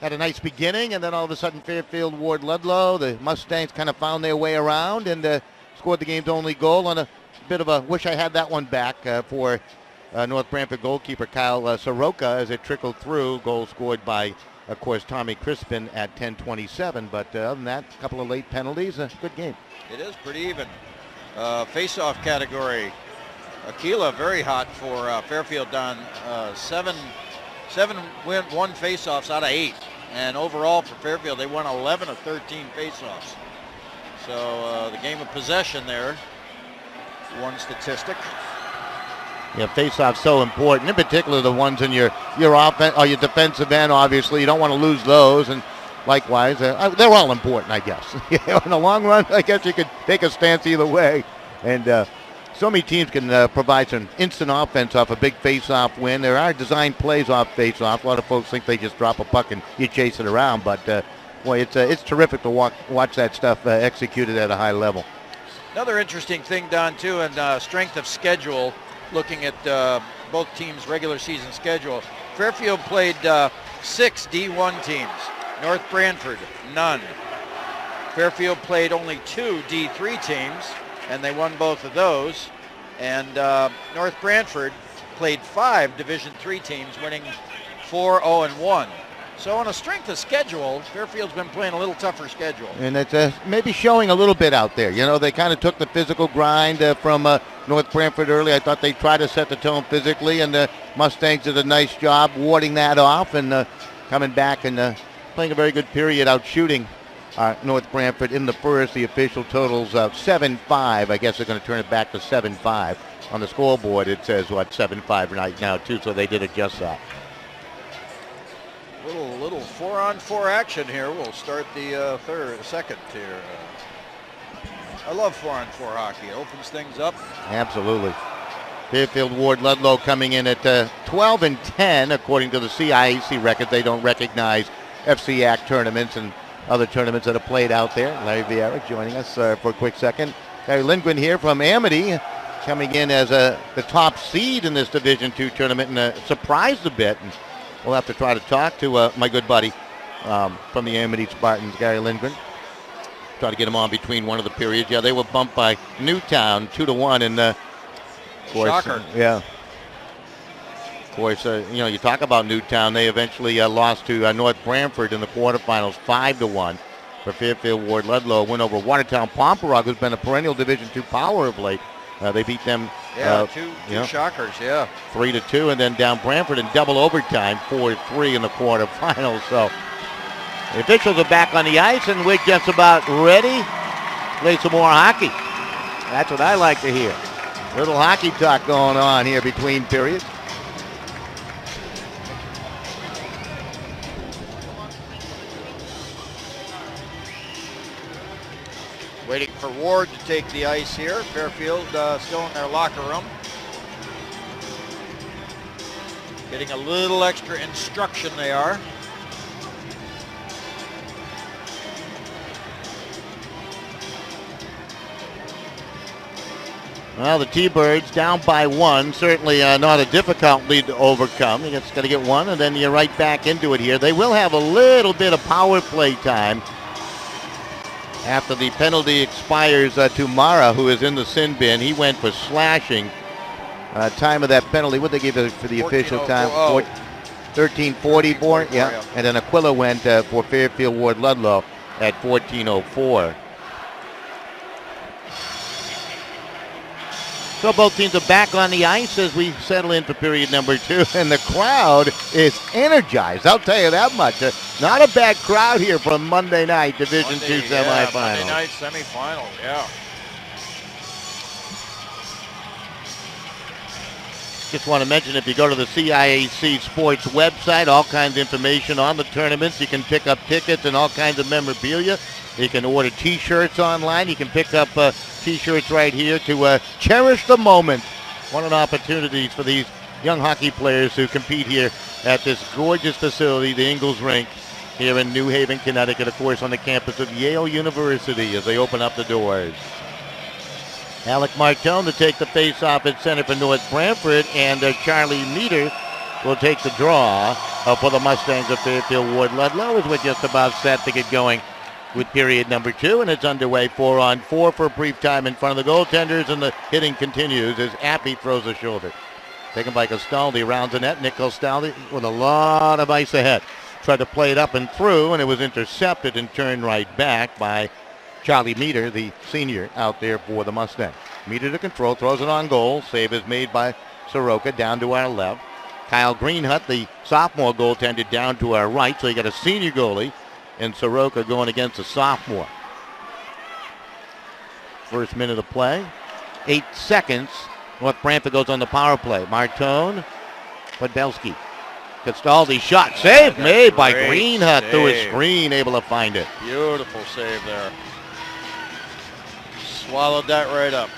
had a nice beginning, and then all of a sudden Fairfield Warde Ludlowe, the Mustangs kind of found their way around and scored the game's only goal on a bit of a wish I had that one back for North Branford goalkeeper Kyle Soroka as it trickled through. Goal scored by, of course, Tommy Crispin at 10:27. But other than that, a couple of late penalties. A good game. It is pretty even. Face-off category. Aquila very hot for Fairfield, Don. Seven won face-offs out of 8. And overall for Fairfield, they won 11 of 13 face-offs. So the game of possession there, one statistic. Yeah, face-off's so important, in particular the ones in your offense or your defensive end. Obviously, you don't want to lose those, and likewise, they're all important, I guess. In the long run, I guess you could take a stance either way, and so many teams can provide some instant offense off a big face-off win. There are designed plays off face-off. A lot of folks think they just drop a puck and you chase it around, but boy, it's terrific to watch that stuff executed at a high level. Another interesting thing, Don, too, and strength of schedule, looking at both teams' regular season schedule. Fairfield played 6 D1 teams. North Branford, none. Fairfield played only 2 D3 teams, and they won both of those. And North Branford played 5 Division III teams, winning 4-0-1. So on a strength of schedule, Fairfield's been playing a little tougher schedule. And it's maybe showing a little bit out there. You know, they kind of took the physical grind from North Branford early. I thought they tried to set the tone physically, and the Mustangs did a nice job warding that off and coming back and playing a very good period out shooting North Branford in the first. The official totals of 7-5. I guess they're going to turn it back to 7-5. On the scoreboard, it says, 7-5 right now, too, so they did adjust that. Little 4-on-4 action here. We'll start the second here. I love 4-on-4 hockey. It opens things up. Absolutely. Fairfield Warde Ludlowe coming in at 12-10, according to the CIAC record. They don't recognize FCIAC tournaments and other tournaments that are played out there. Larry Vieira joining us for a quick second. Gary Lindgren here from Amity, coming in as the top seed in this Division II tournament and surprised a bit. And we'll have to try to talk to my good buddy from the Amity Spartans, Gary Lindgren. Try to get him on between one of the periods. Yeah, they were bumped by Newtown 2-1, and of course, shocker. Yeah. Of course, you talk about Newtown. They eventually lost to North Branford in the quarterfinals 5-1. For Fairfield Warde Ludlowe, win over Watertown Pomperaug, who's been a perennial Division II power of late. They beat them. Two shockers, yeah. 3-2, and then down Branford in double overtime, 4-3 in the quarterfinals. So the officials are back on the ice, and we're just about ready to play some more hockey. That's what I like to hear. Little hockey talk going on here between periods. Waiting for Ward to take the ice here. Fairfield still in their locker room. Getting a little extra instruction they are. Well, the T-Birds down by 1. Certainly not a difficult lead to overcome. You just got to get one, and then you're right back into it here. They will have a little bit of power play time after the penalty expires to Mara, who is in the sin bin. He went for slashing. Time of that penalty, what they give for the official time? 13:40 for it, yeah. And then Aquila went for Fairfield Warde Ludlowe at 14:04. So both teams are back on the ice as we settle in for period number 2, and the crowd is energized. I'll tell you that much. Not a bad crowd here from Monday night Division II semifinal. Monday night semifinal, yeah. Just want to mention, if you go to the CIAC Sports website, all kinds of information on the tournaments. You can pick up tickets and all kinds of memorabilia. You can order T-shirts online. You can pick up T-shirts right here to cherish the moment. What an opportunity for these young hockey players who compete here at this gorgeous facility, the Ingalls Rink, here in New Haven, Connecticut, of course, on the campus of Yale University as they open up the doors. Alec Martone to take the face-off at center for North Branford, and Charlie Meter will take the draw for the Mustangs of Fairfield Warde Ludlowe as we're just about set to get going with period number 2, and it's underway 4-on-4 for a brief time in front of the goaltenders, and the hitting continues as Appy throws a shoulder. Taken by Castaldi, rounds the net. Nick Castaldi with a lot of ice ahead. Tried to play it up and through, and it was intercepted and turned right back by Charlie Meter, the senior, out there for the Mustangs. Meter to control, throws it on goal. Save is made by Soroka down to our left. Kyle Greenhut, the sophomore goaltender, down to our right. So you got a senior goalie and Soroka going against a sophomore. First minute of play. 8 seconds. North Branford goes on the power play. Martone, Podbelski. Castaldi shot. Save made by Greenhut through his screen, able to find it. Beautiful save there. Swallowed that right up.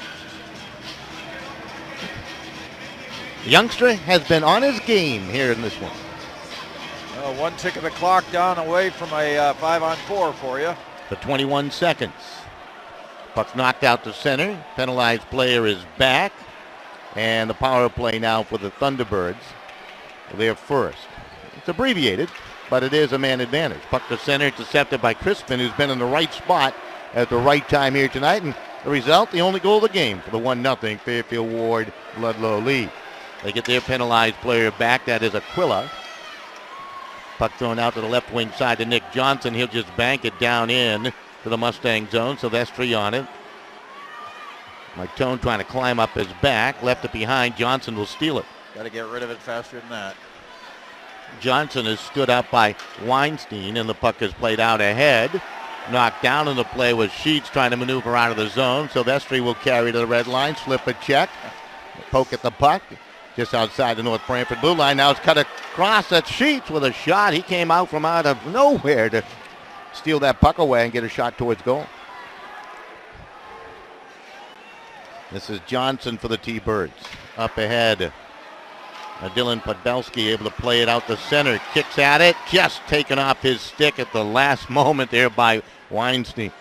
The youngster has been on his game here in this one. Well, 1 tick of the clock down away from a 5-on-4 for you. The 21 seconds. Puck's knocked out to center. Penalized player is back. And the power play now for the Thunderbirds. They're first. It's abbreviated, but it is a man advantage. Puck to center, intercepted by Crispin, who's been in the right spot at the right time here tonight. And the result, the only goal of the game for the 1-0 Fairfield Warde Ludlowe lead. They get their penalized player back. That is Aquila. Puck thrown out to the left wing side to Nick Johnson. He'll just bank it down in to the Mustang zone. Silvestri on it. Martone trying to climb up his back. Left it behind. Johnson will steal it. Got to get rid of it faster than that. Johnson is stood up by Weinstein, and the puck is played out ahead. Knocked down in the play was Sheets trying to maneuver out of the zone. Silvestri will carry to the red line, slip a check, poke at the puck. Just outside the North Branford blue line. Now it's cut across. That's Sheets with a shot. He came out from out of nowhere to steal that puck away and get a shot towards goal. This is Johnson for the T-Birds. Up ahead. Dylan Podbelski able to play it out the center. Kicks at it. Just taken off his stick at the last moment there by Weinstein.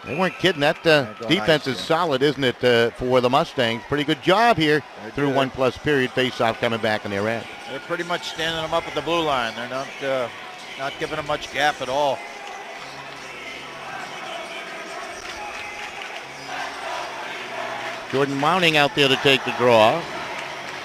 They weren't kidding. That defense is solid, isn't it, for the Mustangs? Pretty good job here through 1+ period. Face-off coming back in their end. They're pretty much standing them up at the blue line. They're not giving them much gap at all. Jordan Mounting out there to take the draw.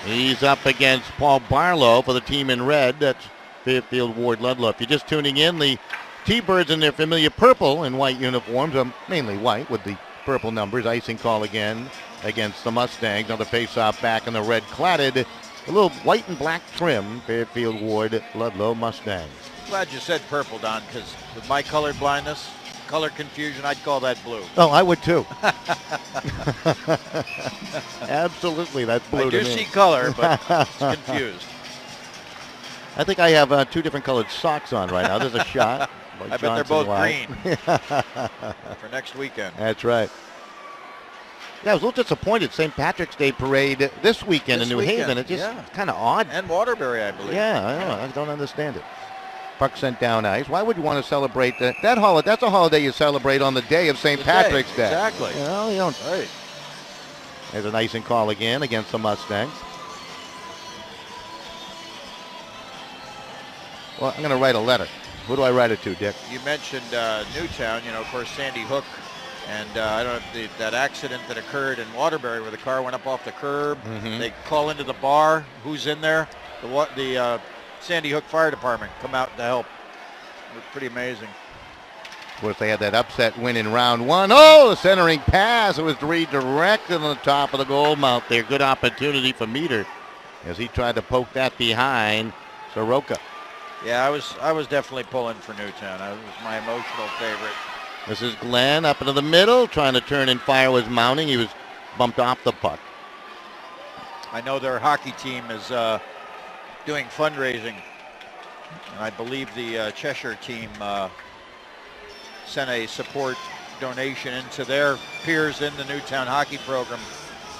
He's up against Paul Barlow for the team in red. That's Fairfield Warde Ludlowe. If you're just tuning in, the T-Birds in their familiar purple and white uniforms, mainly white with the purple numbers. Icing call again against the Mustangs. Another face-off back in the red cladded. A little white and black trim. Fairfield Warde Ludlowe Mustangs. Glad you said purple, Don, because with my color blindness, color confusion, I'd call that blue. Oh, I would too. Absolutely, that's blue I to do me. see color, but it's confused. I think I have 2 different colored socks on right now. There's a shot. I bet they're both white. green for next weekend. That's right. Yeah, I was a little disappointed. St. Patrick's Day parade this weekend in New Haven. It's just kind of odd. And Waterbury, I believe. Yeah, I don't understand it. Puck sent down ice. Why would you want to celebrate that holiday? That's a holiday you celebrate on the day of St. Patrick's Day. Exactly. You know, you don't. Right. There's an icing call again against the Mustangs. Well, I'm going to write a letter. Who do I write it to, Dick? You mentioned Newtown. Of course, Sandy Hook. And I don't know, that accident that occurred in Waterbury where the car went up off the curb. Mm-hmm. They call into the bar. Who's in there? The Sandy Hook Fire Department come out to help. It was pretty amazing. Of course, they had that upset win in round 1. Oh, the centering pass. It was redirected on the top of the goal mouth there. Good opportunity for Meter as he tried to poke that behind Soroka. Yeah, I was definitely pulling for Newtown. That was my emotional favorite. This is Glenn up into the middle, trying to turn and fire was Mounting. He was bumped off the puck. I know their hockey team is doing fundraising. And I believe the Cheshire team sent a support donation into their peers in the Newtown hockey program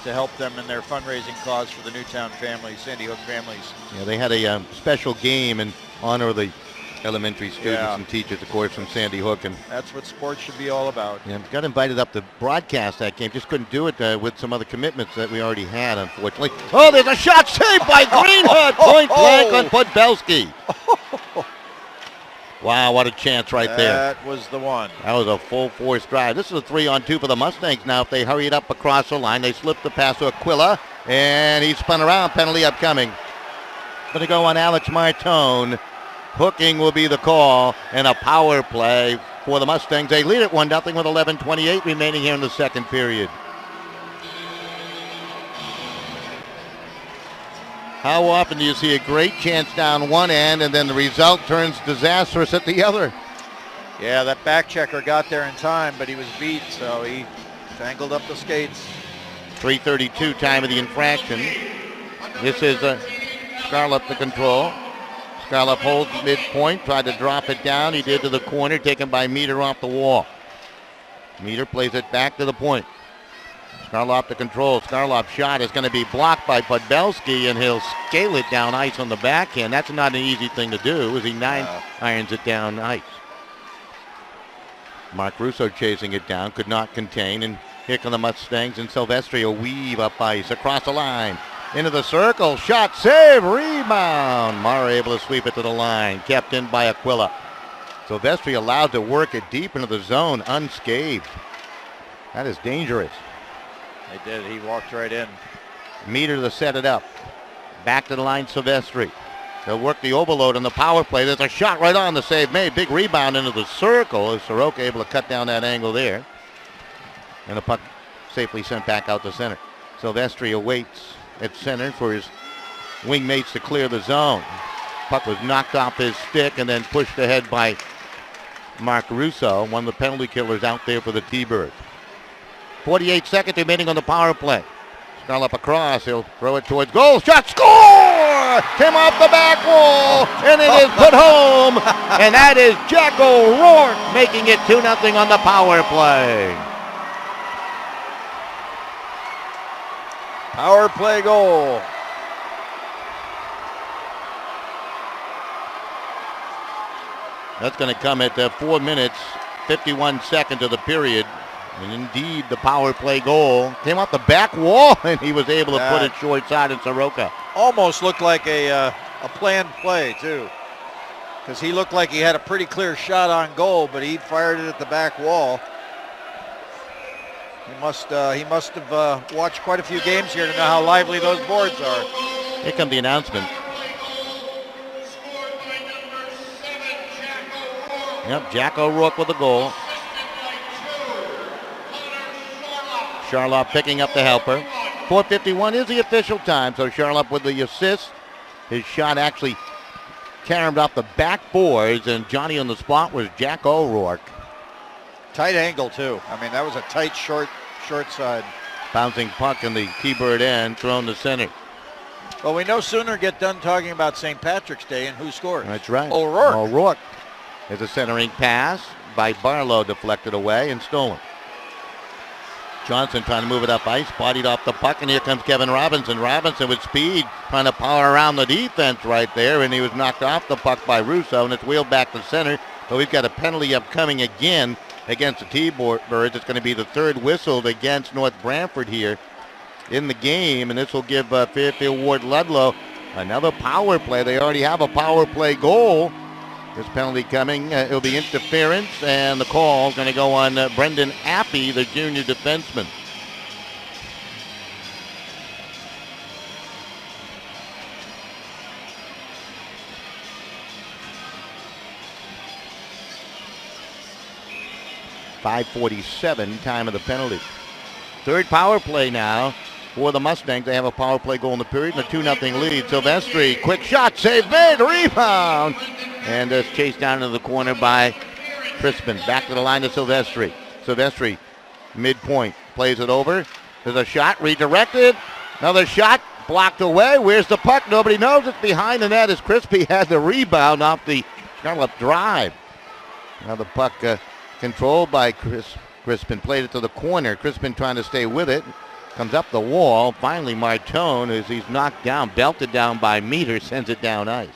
to help them in their fundraising cause for the Newtown families, Sandy Hook families. Yeah, they had a special game in honor of the elementary students and teachers, of course, from Sandy Hook. And that's what sports should be all about. yeah, got invited up to broadcast that game. Just couldn't do it with some other commitments that we already had, unfortunately. Oh, there's a shot saved by Greenhood. Point blank on Podbelski. Wow, what a chance right there. That was the one. That was a full force drive. This is a 3-on-2 for the Mustangs now. If they hurry it up across the line, they slip the pass to Aquila, and he spun around. Penalty upcoming. Going to go on Alex Martone. Hooking will be the call, and a power play for the Mustangs. They lead it 1-0 with 11:28 remaining here in the second period. How often do you see a great chance down one end and then the result turns disastrous at the other? Yeah, that back checker got there in time, but he was beat, so he tangled up the skates. 3:32 time of the infraction. This is Scarlett the control. Scarlett holds midpoint, tried to drop it down. He did to the corner, taken by Meter off the wall. Meter plays it back to the point. Scarlett to control. Scarlett's shot is going to be blocked by Podbelski, and he'll scale it down ice on the backhand. That's not an easy thing to do as he irons it down ice. Mark Russo chasing it down, could not contain, and here come the Mustangs, and Silvestri a weave up ice across the line. Into the circle, shot, save, rebound. Mara able to sweep it to the line, kept in by Aquila. Silvestri allowed to work it deep into the zone unscathed. That is dangerous. They did. He walked right in. Meter to set it up. Back to the line, Silvestri. They'll work the overload on the power play. There's a shot right on the save made. Big rebound into the circle. Soroka able to cut down that angle there. And the puck safely sent back out to center. Silvestri awaits at center for his wingmates to clear the zone. Puck was knocked off his stick and then pushed ahead by Mark Russo, one of the penalty killers out there for the T-Birds. 48 seconds remaining on the power play. Scarlett across. He'll throw it towards goal. Shot, score! Came off the back wall, and it is put home. And that is Jack O'Rourke making it 2-0 on the power play. Power play goal. That's going to come at 4 minutes, 51 seconds of the period. And indeed, the power play goal came off the back wall, and he was able to put it short side in Soroka. Almost looked like a planned play, too. Because he looked like he had a pretty clear shot on goal, but he fired it at the back wall. He must have watched quite a few games here to know how lively those boards are. Here come the announcement. Yep, Jack O'Rourke with the goal. Charlotte picking up the helper. 4:51 is the official time, so Charlotte with the assist. His shot actually caromed off the backboards, and Johnny on the spot was Jack O'Rourke. Tight angle, too. I mean, that was a tight, short side. Bouncing puck in the T-Bird end, thrown to center. Well, we no sooner get done talking about St. Patrick's Day and who scores. That's right. O'Rourke. O'Rourke. There's a centering pass by Barlow, deflected away and stolen. Johnson trying to move it up ice, bodied off the puck, and here comes Kevin Robinson. Robinson with speed, trying to power around the defense right there, and he was knocked off the puck by Russo, and it's wheeled back to center. But we've got a penalty upcoming again against the T-Birds. It's going to be the third whistled against North Branford here in the game, and this will give Fairfield Warde Ludlowe another power play. They already have a power play goal. This penalty coming, it'll be interference, and the call is going to go on Brendan Appy, the junior defenseman. .547 time of the penalty. Third power play now for the Mustangs. They have a power play goal in the period and a 2-0 lead. Silvestri, quick shot, save made, rebound. And it's chased down into the corner by Crispin. Back to the line to Silvestri. Silvestri, midpoint, plays it over. There's a shot, redirected. Another shot, blocked away. Where's the puck? Nobody knows. It's behind the net as Crispy had the rebound off the Charlotte drive. Now the puck controlled by Crispin. Played it to the corner. Crispin trying to stay with it. Comes up the wall. Finally, Martone, as he's knocked down, belted down by Meter, sends it down ice.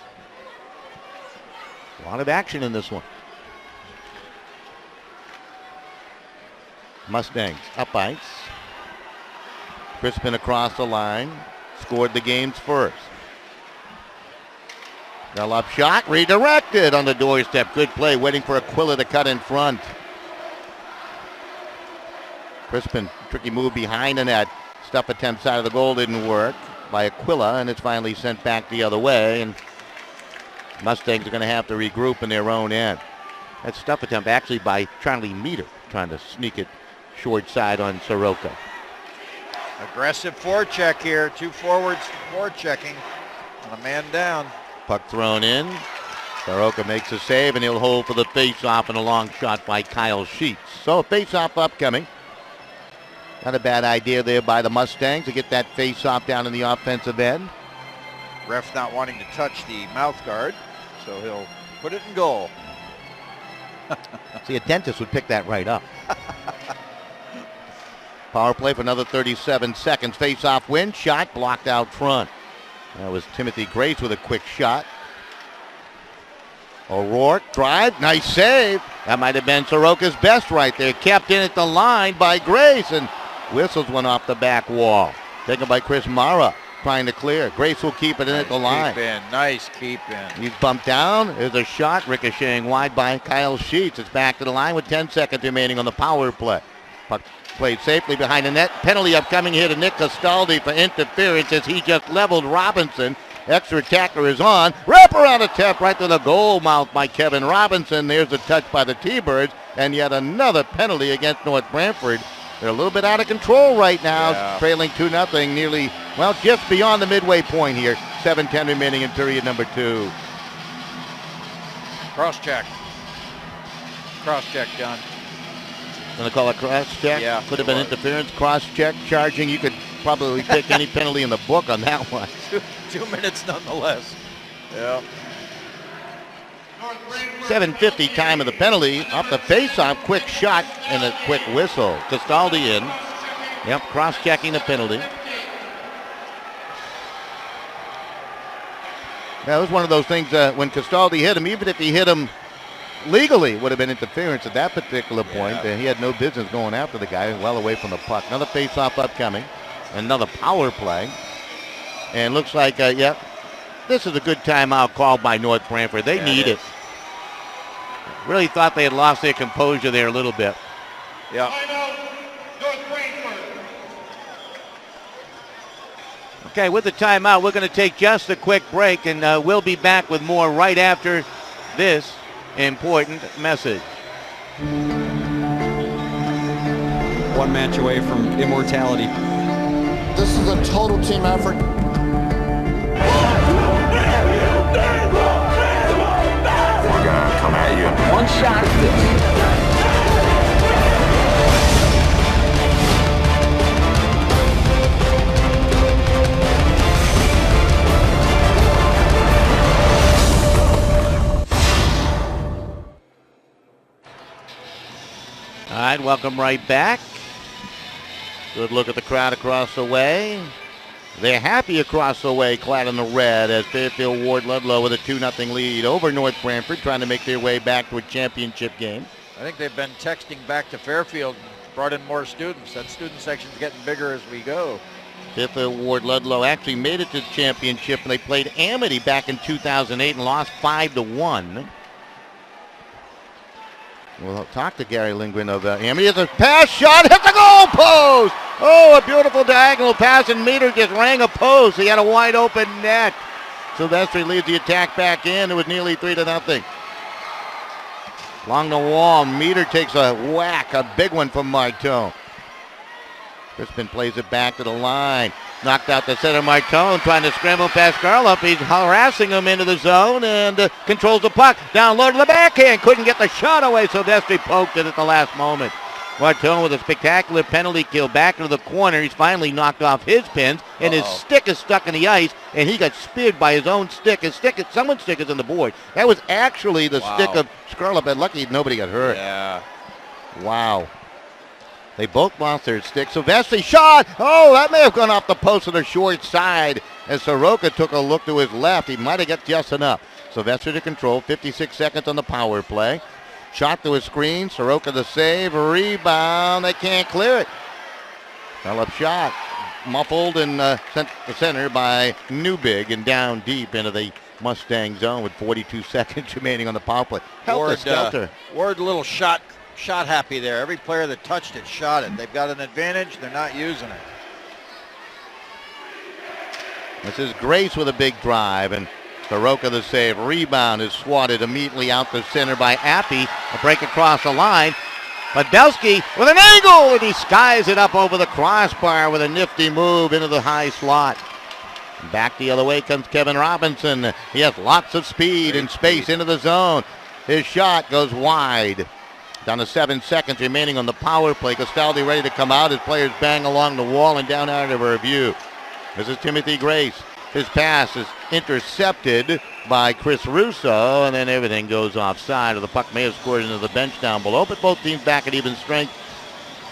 A lot of action in this one. Mustangs up ice. Crispin across the line. Scored the game's first. Up shot, redirected on the doorstep. Good play, waiting for Aquila to cut in front. Crispin, tricky move behind the net. Stuff attempt side of the goal didn't work by Aquila, and it's finally sent back the other way. And Mustangs are going to have to regroup in their own end. That stuff attempt actually by Charlie Meter, trying to sneak it short side on Soroka. Aggressive forecheck here. 2 forwards forechecking. And a man down. Puck thrown in. Soroka makes a save, and he'll hold for the face-off and a long shot by Kyle Sheets. So a face-off upcoming. Not a bad idea there by the Mustangs to get that face-off down in the offensive end. Ref not wanting to touch the mouth guard, so he'll put it in goal. See, a dentist would pick that right up. Power play for another 37 seconds. Face-off win. Shot blocked out front. That was Timothy Grace with a quick shot. O'Rourke drive. Nice save. That might have been Soroka's best right there. Kept in at the line by Grace, and whistles went off the back wall. Taken by Chris Mara. Trying to clear. Grace will keep it in at the line. Nice keep in. He's bumped down. There's a shot ricocheting wide by Kyle Sheets. It's back to the line with 10 seconds remaining on the power play. Puck played safely behind the net. Penalty upcoming here to Nick Castaldi for interference as he just leveled Robinson. Extra attacker is on. Wraparound attempt right to the goal mouth by Kevin Robinson. There's a touch by the T-Birds. And yet another penalty against North Branford. They're a little bit out of control right now, trailing 2-0, nearly, well, just beyond the midway point here. 7:10 remaining in period number 2. Cross-check. Cross-check, John. Going to call a cross-check? Yeah. Could have been interference, cross-check, charging. You could probably pick any penalty in the book on that one. 2 minutes nonetheless. Yeah. 7:50 time of the penalty. Off the face-off, quick shot and a quick whistle. Castaldi in. Yep, cross-checking the penalty. That was one of those things when Castaldi hit him, even if he hit him legally, it would have been interference at that particular point. He had no business going after the guy, well away from the puck. Another face-off upcoming. Another power play. And looks like, this is a good timeout called by North Branford. They need it. Really thought they had lost their composure there a little bit. Yeah. Okay, with the timeout, we're going to take just a quick break, and we'll be back with more right after this important message. One match away from immortality. This is a total team effort. We're gonna come at you. One shot at this. All right, welcome right back. Good look at the crowd across the way. They're happy across the way, clad in the red, as Fairfield Warde Ludlowe with a 2-0 lead over North Branford, trying to make their way back to a championship game. I think they've been texting back to Fairfield, brought in more students. That student section's getting bigger as we go. Fairfield Warde Ludlowe actually made it to the championship, and they played Amity back in 2008 and lost 5-1. We'll talk to Gary Lindgren of Amity. It's a pass shot, hit the goal post! Oh, a beautiful diagonal pass, and Meter just rang a post. He had a wide open net. Silvestri leads the attack back in. It was nearly 3-0. Along the wall, Meter takes a whack, a big one from Martone. Crispin plays it back to the line. Knocked out the center, Martone trying to scramble past Garloff. He's harassing him into the zone and controls the puck. Down low to the backhand. Couldn't get the shot away. Silvestri poked it at the last moment. Martone with a spectacular penalty kill back into the corner. He's finally knocked off his pins, and his stick is stuck in the ice, and he got speared by his own stick. Someone's stick is in the board. That was actually the stick of Scarlett, and lucky nobody got hurt. Yeah. Wow. They both lost their sticks. Silvestri shot! Oh, that may have gone off the post to the short side as Soroka took a look to his left. He might have got just enough. Sylvester to control, 56 seconds on the power play. Shot to a screen, Soroka the save, rebound, they can't clear it. Fell up shot, muffled and sent to center by Newbig and down deep into the Mustang zone with 42 seconds remaining on the power play. Helter-skelter. Ward a little shot happy there. Every player that touched it shot it. They've got an advantage. They're not using it. This is Grace with a big drive, and Soroka the save. Rebound is swatted immediately out the center by Appy. A break across the line. Podbelski with an angle, and he skies it up over the crossbar with a nifty move into the high slot. Back the other way comes Kevin Robinson. He has lots of speed and space into the zone. His shot goes wide. Down to 7 seconds remaining on the power play. Castaldi ready to come out. His players bang along the wall and down out of our view. This is Timothy Grace. His pass is intercepted by Chris Russo, and then everything goes offside. The puck may have scored into the bench down below, but both teams back at even strength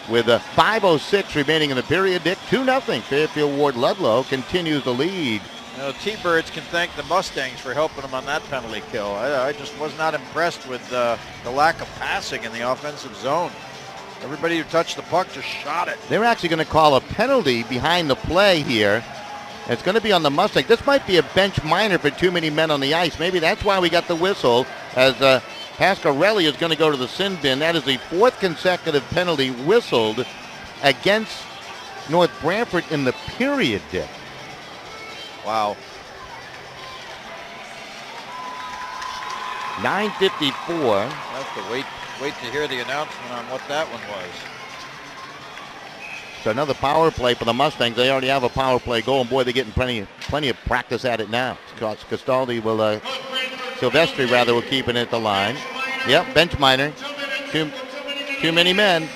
with 5:06 remaining in the period. Dick, 2-0. Fairfield Warde Ludlowe continues the lead. You know, T-Birds can thank the Mustangs for helping them on that penalty kill. I just was not impressed with the lack of passing in the offensive zone. Everybody who touched the puck just shot it. They're actually going to call a penalty behind the play here. It's going to be on the Mustang. This might be a bench minor for too many men on the ice. Maybe that's why we got the whistle, as Pasquarelli is going to go to the sin bin. That is the 4th consecutive penalty whistled against North Branford in the period, Dick. Wow. 9:54. I have to wait to hear the announcement on what that one was. So another power play for the Mustangs. They already have a power play goal, and boy, they're getting plenty of practice at it now. Castaldi will, Silvestri rather, will keep it at the line. Yep, bench minor. Too many men.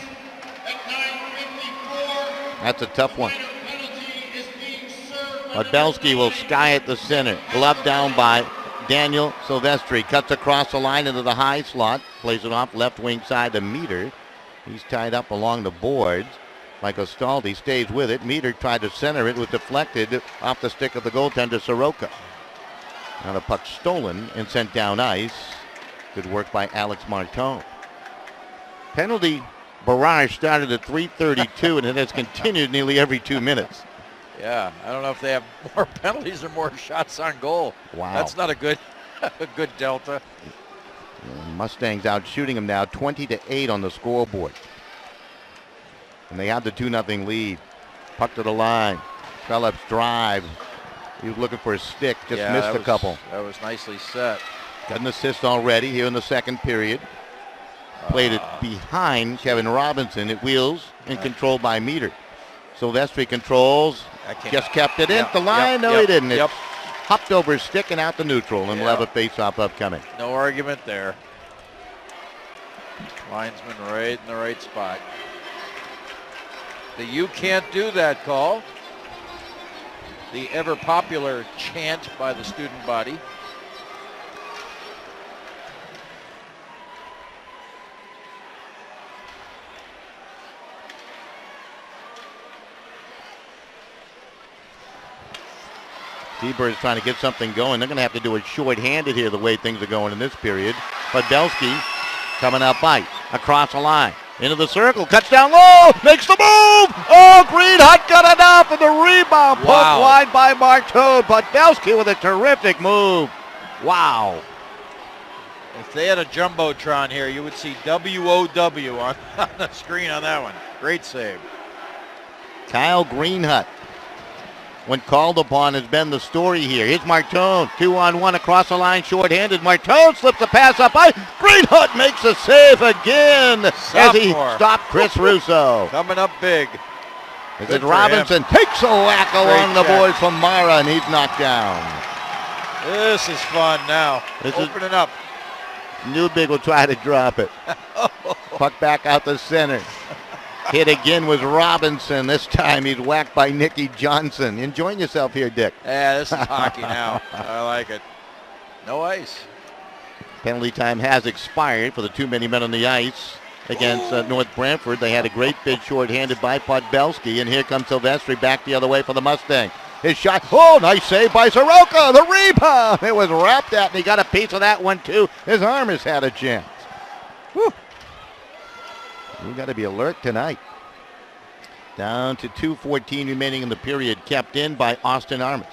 That's a tough one. Podbelski will sky at the center. Glove down by Daniel Silvestri. Cuts across the line into the high slot. Plays it off left wing side to Meter. He's tied up along the boards. Michael Staldi stays with it. Meter tried to center it. Was deflected off the stick of the goaltender, Soroka. Now the puck stolen and sent down ice. Good work by Alex Martone. Penalty barrage started at 3:32 and it has continued nearly every 2 minutes. Yeah, I don't know if they have more penalties or more shots on goal. Wow. That's not a good delta. Mustangs out shooting them now 20-8 on the scoreboard. And they have the 2-0 lead. Puck to the line. Phillips drive. He was looking for a stick. Just missed a couple. That was nicely set. Got an assist already here in the second period. Played it behind Kevin Robinson. It wheels and controlled by Meter. Silvestri controls. Just kept it in the line. No, he didn't. It hopped over his stick and out the neutral, and we'll have a face-off upcoming. No argument there. Linesman right in the right spot. The "you can't do that" call. The ever popular chant by the student body. T-Bird is trying to get something going. They're going to have to do it short-handed here the way things are going in this period. Podbelski coming out by across the line. Into the circle, cuts down low, makes the move! Oh, Greenhut got enough, and the rebound poked wide by Martone. Podbelski with a terrific move. Wow. If they had a Jumbotron here, you would see WOW on the screen on that one. Great save. Kyle Greenhut, when called upon, has been the story here. Here's Martone, 2-on-1 across the line, short-handed. Martone slips the pass up high. Greenhut makes a save again as he stopped Chris Russo. Coming up big. As it Robinson takes a whack along the boards from Mara, and he's knocked down. This is fun now. Opening up. Newbig will try to drop it. Puck back out the center. Hit again was Robinson. This time he's whacked by Nicky Johnson. Enjoying yourself here, Dick. Yeah, this is hockey now. I like it. No ice. Penalty time has expired for the too many men on the ice against North Branford. They had a great bid short-handed by Podbelski, and here comes Silvestri back the other way for the Mustang. His shot. Oh, nice save by Soroka. The rebound. It was wrapped at, and he got a piece of that one, too. His arm has had a chance. Whew. We got to be alert tonight. Down to 2:14 remaining in the period, kept in by Austin Armas.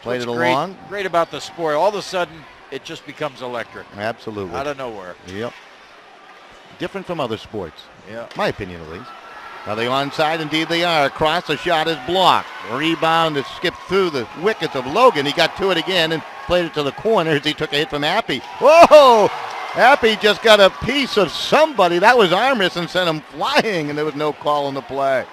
Played it along. Great about the sport. All of a sudden, it just becomes electric. Absolutely. Out of nowhere. Yep. Different from other sports. Yeah. My opinion, at least. Are they onside? Indeed they are. Across, the shot is blocked. Rebound is skipped through the wickets of Logan. He got to it again and played it to the corner as he took a hit from Appy. Whoa! Appy just got a piece of somebody. That was Armas and sent him flying, and there was no call on the play.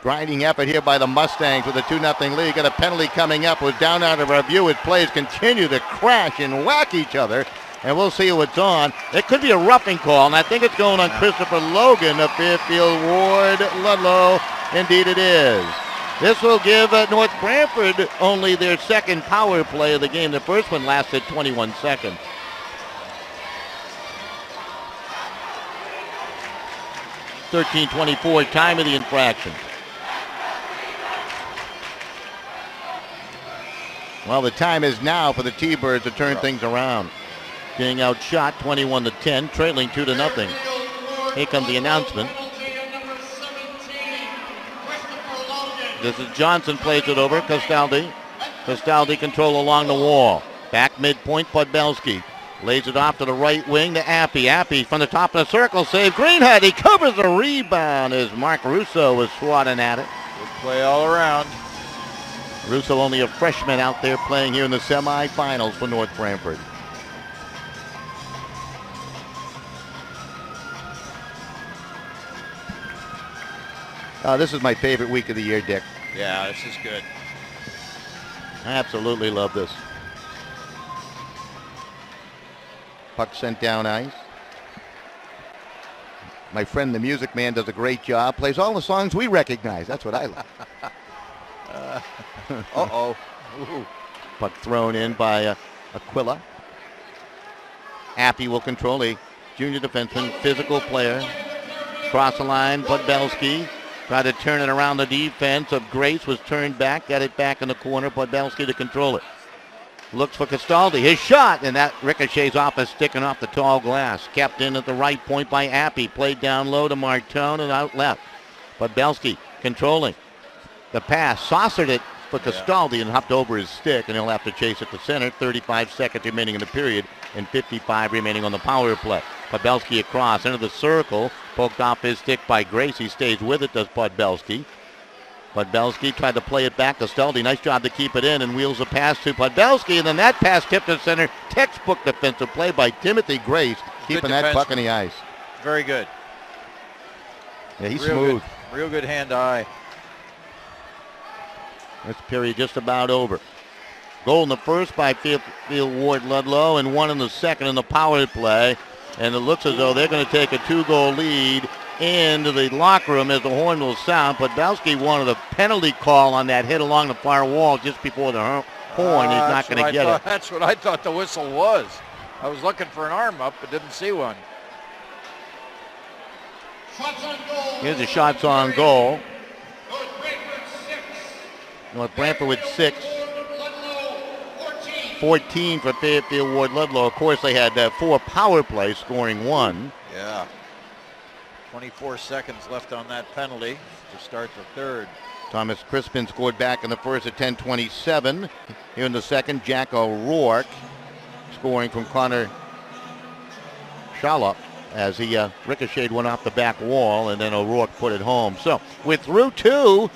Grinding effort here by the Mustangs with a 2-0 lead. Got a penalty coming up. Was down out of our view as players continue to crash and whack each other. And we'll see what's on. It could be a roughing call, and I think it's going on Christopher Logan of Fairfield Warde, Ludlowe. Indeed it is. This will give North Branford only their second power play of the game. The first one lasted 21 seconds. .24 time of the infraction. Well, the time is now for the T-Birds to turn things around. Being outshot 21-10, trailing 2-0. Here comes the announcement. This is Johnson, plays it over. Castaldi. Castaldi control along the wall. Back midpoint, Podbelski. Lays it off to the right wing to Appy. Appy from the top of the circle, save Greenhut. He covers the rebound as Mark Russo was swatting at it. Good play all around. Russo only a freshman out there playing here in the semifinals for North Branford. This is my favorite week of the year, Dick. Yeah, this is good. I absolutely love this. Puck sent down ice. My friend, the music man, does a great job. Plays all the songs we recognize. That's what I love. Uh-oh. Puck thrown in by Aquila. Appy will control, a junior defenseman, physical player. Cross the line, Podbelski. Tried to turn it around the defense of Grace, was turned back, got it back in the corner. Podbelski to control it. Looks for Castaldi. His shot, and that ricochets off a stick and off the tall glass. Kept in at the right point by Appy. Played down low to Martone and out left. Podbelski controlling the pass. Saucered it for Castaldi and hopped over his stick, and he'll have to chase it to center. 35 seconds remaining in the period and 55 remaining on the power play. Podbelski across into the circle. Poked off his stick by Grace. He stays with it, does Podbelski. Podbelski tried to play it back. Castaldi, nice job to keep it in and wheels a pass to Podbelski. And then that pass tipped to center. Textbook defensive play by Timothy Grace, keeping that puck on the ice. Very good. Yeah, he's smooth. Real good hand-eye. This period just about over. Goal in the first by Fairfield Warde Ludlowe and one in the second in the power play. And it looks as though they're going to take a 2-goal lead into the locker room as the horn will sound. Podbelski wanted a penalty call on that hit along the far wall just before the horn. He's not going to get it. That's what I thought the whistle was. I was looking for an arm up, but didn't see one. Here's the shots on goal. North Branford with 6. 14 for Fairfield Warde Ludlowe. Of course, they had 4 power plays, scoring 1. Yeah. 24 seconds left on that penalty to start the third. Thomas Crispin scored back in the first at 10:27. Here in the second, Jack O'Rourke scoring from Connor Shalop as he ricocheted one off the back wall, and then O'Rourke put it home. So we're through 2-0.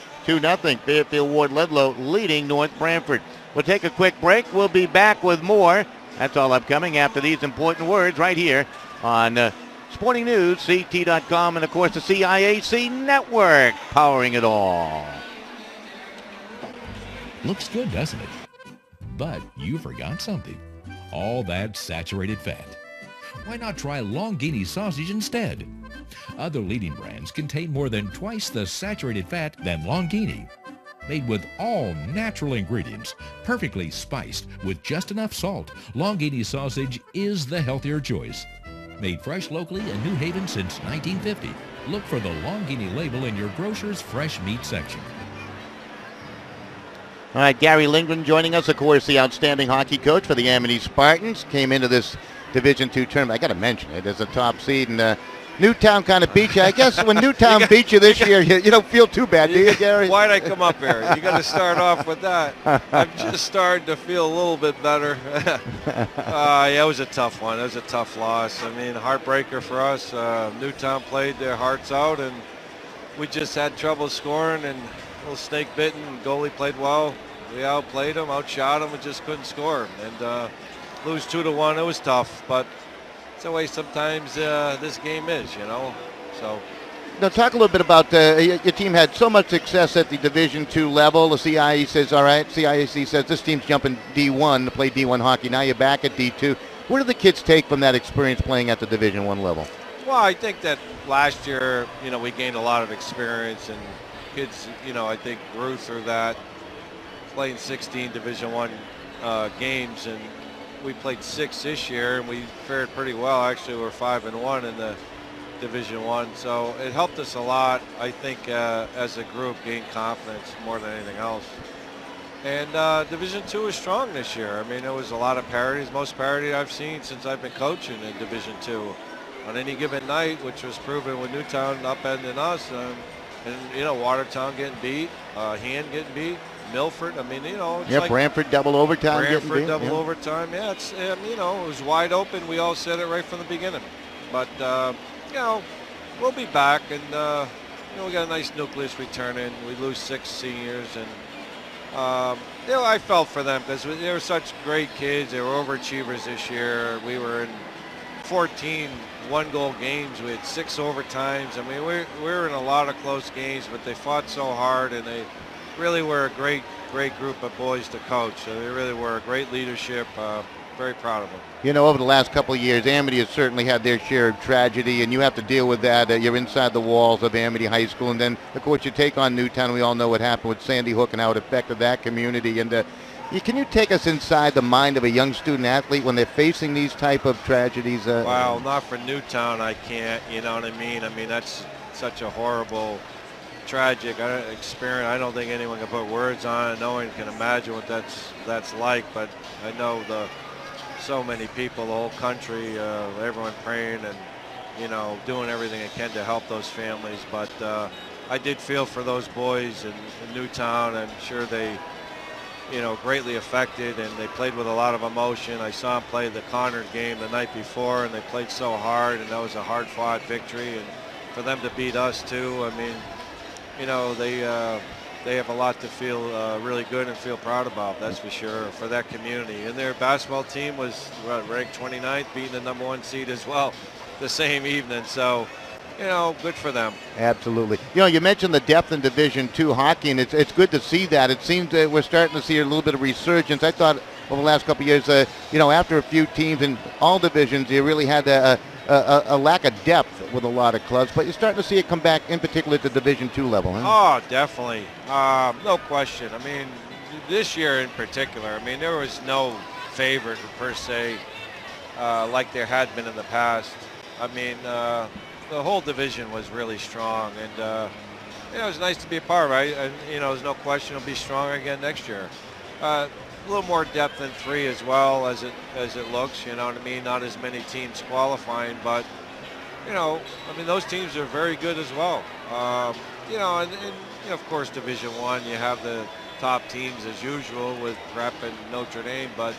Fairfield Warde Ludlowe leading North Branford. We'll take a quick break. We'll be back with more. That's all upcoming after these important words right here on Sporting News, CT.com, and of course the CIAC network powering it all. Looks good, doesn't it? But you forgot something. All that saturated fat. Why not try Longini sausage instead? Other leading brands contain more than twice the saturated fat than Longini. Made with all natural ingredients, perfectly spiced with just enough salt, Longini sausage is the healthier choice. Made fresh locally in New Haven since 1950. Look for the Longini label in your grocer's fresh meat section. All right, Gary Lindgren joining us, of course, the outstanding hockey coach for the Amity Spartans. Came into this Division II tournament. I got to mention it as a top seed, and Newtown kind of beat you. I guess when Newtown beat you this year, you don't feel too bad, do you, Gary? Why'd I come up here? You got to start off with that. I'm just starting to feel a little bit better. Yeah, it was a tough one. It was a tough loss. I mean, heartbreaker for us. Newtown played their hearts out, and we just had trouble scoring, and a little snake bitten. Goalie played well. We outplayed him, outshot him, and just couldn't score. And lose 2-1, it was tough, but it's the way sometimes this game is, you know. So. Now, talk a little bit about your team had so much success at the Division II level. The CIAC says, all right, CIAC says this team's jumping D1 to play D1 hockey. Now you're back at D2. What do the kids take from that experience playing at the Division I level? Well, I think that last year, you know, we gained a lot of experience, and kids, you know, I think grew through that, playing 16 Division I games, and we played 6 this year, and we fared pretty well. Actually, we're 5-1 in the Division I, so it helped us a lot. I think as a group, gain confidence more than anything else. And Division II was strong this year. I mean, there was a lot of parities, most parity I've seen since I've been coaching in Division II. On any given night, which was proven with Newtown upending us, and you know, Watertown getting beat, Han getting beat, Milford. I mean, you know, it's like Branford double overtime. Branford double overtime. Yeah, it's you know, it was wide open. We all said it right from the beginning. But you know, we'll be back, and you know, we got a nice nucleus returning. We lose 6 seniors, and you know, I felt for them because they were such great kids. They were overachievers this year. We were in 14 one-goal games. We had 6 overtimes. I mean, we were in a lot of close games, but they fought so hard, and they really were a great group of boys to coach. So they really were a great leadership. Very proud of them. You know, over the last couple of years, Amity has certainly had their share of tragedy, and you have to deal with that. You're inside the walls of Amity High School, and then, of course, you take on Newtown. We all know what happened with Sandy Hook and how it affected that community. And can you take us inside the mind of a young student athlete when they're facing these type of tragedies? Wow, not for Newtown, I can't. You know what I mean? I mean, that's such a horrible, tragic experience. I don't think anyone can put words on it. No one can imagine what that's like. But I know so many people, the whole country, everyone praying and, you know, doing everything they can to help those families. But I did feel for those boys in Newtown. I'm sure they, you know, greatly affected, and they played with a lot of emotion. I saw them play the Conard game the night before, and they played so hard, and that was a hard-fought victory. And for them to beat us too, I mean, you know, they have a lot to feel really good and feel proud about, that's for sure, for that community. And their basketball team was ranked 29th, beating the #1 seed as well the same evening. So, you know, good for them. Absolutely. You know, you mentioned the depth in Division II hockey, and it's good to see that. It seems that we're starting to see a little bit of resurgence. I thought over the last couple of years, you know, after a few teams in all divisions, you really had a lack of depth with a lot of clubs, but you're starting to see it come back, in particular at the Division II level, huh? Oh, definitely. No question. I mean, this year in particular, I mean, there was no favorite per se like there had been in the past. I mean, the whole division was really strong, and you know, it was nice to be a part of it. And you know, there's no question it'll be strong again next year. A little more depth in 3 as well as it looks. You know what I mean? Not as many teams qualifying, but you know, I mean, those teams are very good as well. You know, and you know, of course, Division I, you have the top teams as usual with Prep and Notre Dame, but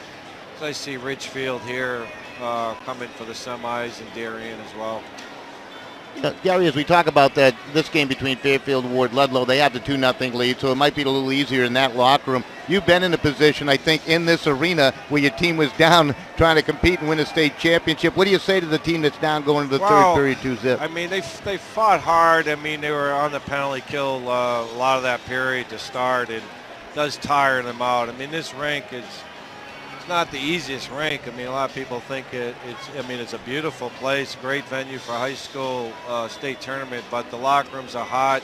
I see Ridgefield here coming for the semis, and Darien as well. Gary, as we talk about this game between Fairfield Warde and Ludlowe, they have the 2-0 lead, so it might be a little easier in that locker room. You've been in a position, I think, in this arena where your team was down trying to compete and win a state championship. What do you say to the team that's down going into the third period 2-0? I mean, they fought hard. I mean, they were on the penalty kill a lot of that period to start, and it does tire them out. I mean, this rank is not the easiest rank. I mean, a lot of people think it's a beautiful place, great venue for high school state tournament, but the locker rooms are hot.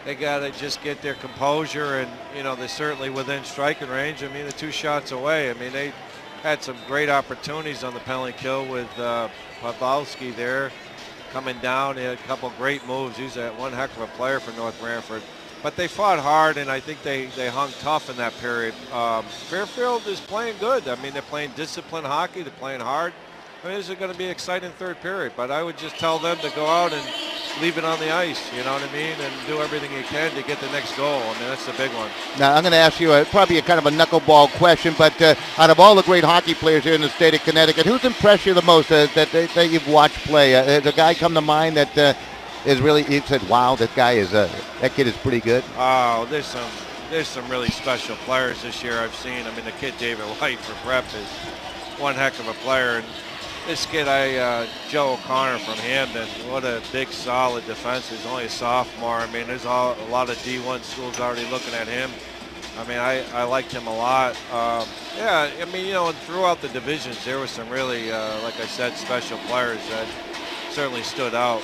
They got to just get their composure, and, you know, they're certainly within striking range. I mean, they're 2 shots away. I mean, they had some great opportunities on the penalty kill with Pawlowski there coming down. He had a couple great moves. He's one heck of a player for North Branford. but they fought hard, and I think they hung tough in that period. Fairfield is playing good. I mean, they're playing disciplined hockey. They're playing hard. I mean, this is going to be an exciting third period, but I would just tell them to go out and leave it on the ice, you know what I mean, and do everything you can to get the next goal. I mean, that's the big one. Now, I'm going to ask you probably a kind of a knuckleball question, but out of all the great hockey players here in the state of Connecticut, who's impressed you the most that you've watched play? The guy come to mind that is really, you said, wow, that kid is pretty good? Oh, there's some really special players this year I've seen. I mean, the kid David White for Prep is one heck of a player. And this kid, Joe O'Connor from Hamden, what a big, solid defense. He's only a sophomore. I mean, there's a lot of D1 schools already looking at him. I mean, I liked him a lot. Yeah, I mean, you know, throughout the divisions, there were some really, like I said, special players that certainly stood out.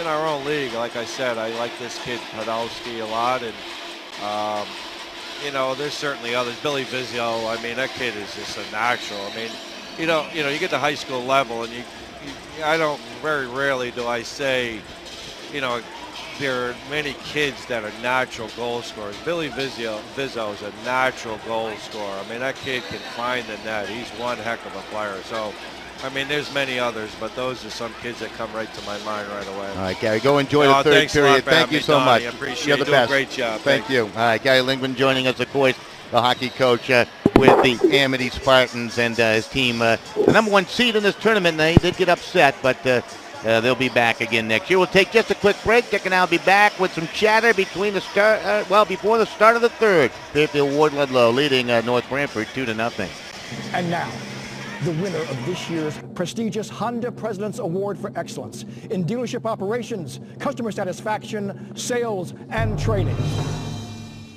In our own league, like I said, I like this kid Podolsky a lot, and you know, there's certainly others. Billy Vizio, I mean, that kid is just a natural. I mean, you know, you get to high school level, and I don't, very rarely do I say, you know, there are many kids that are natural goal scorers. Billy Vizio is a natural goal scorer. I mean, that kid can find the net. He's one heck of a player. So, I mean, there's many others, but those are some kids that come right to my mind right away. All right, Gary, go enjoy the third period. Thank you so much. I appreciate You're it. the You're best. doing a great job. Thank you. All right, Gary Lingman joining us, of course, the hockey coach with the Amity Spartans and his team. The number one seed in this tournament. They did get upset, but they'll be back again next year. We'll take just a quick break. Dick and I'll be back with some chatter between the before the start of the third. Fairfield Warde Ludlowe leading North Branford 2-0. And now, the winner of this year's prestigious Honda President's Award for Excellence in Dealership Operations, Customer Satisfaction, Sales, and Training.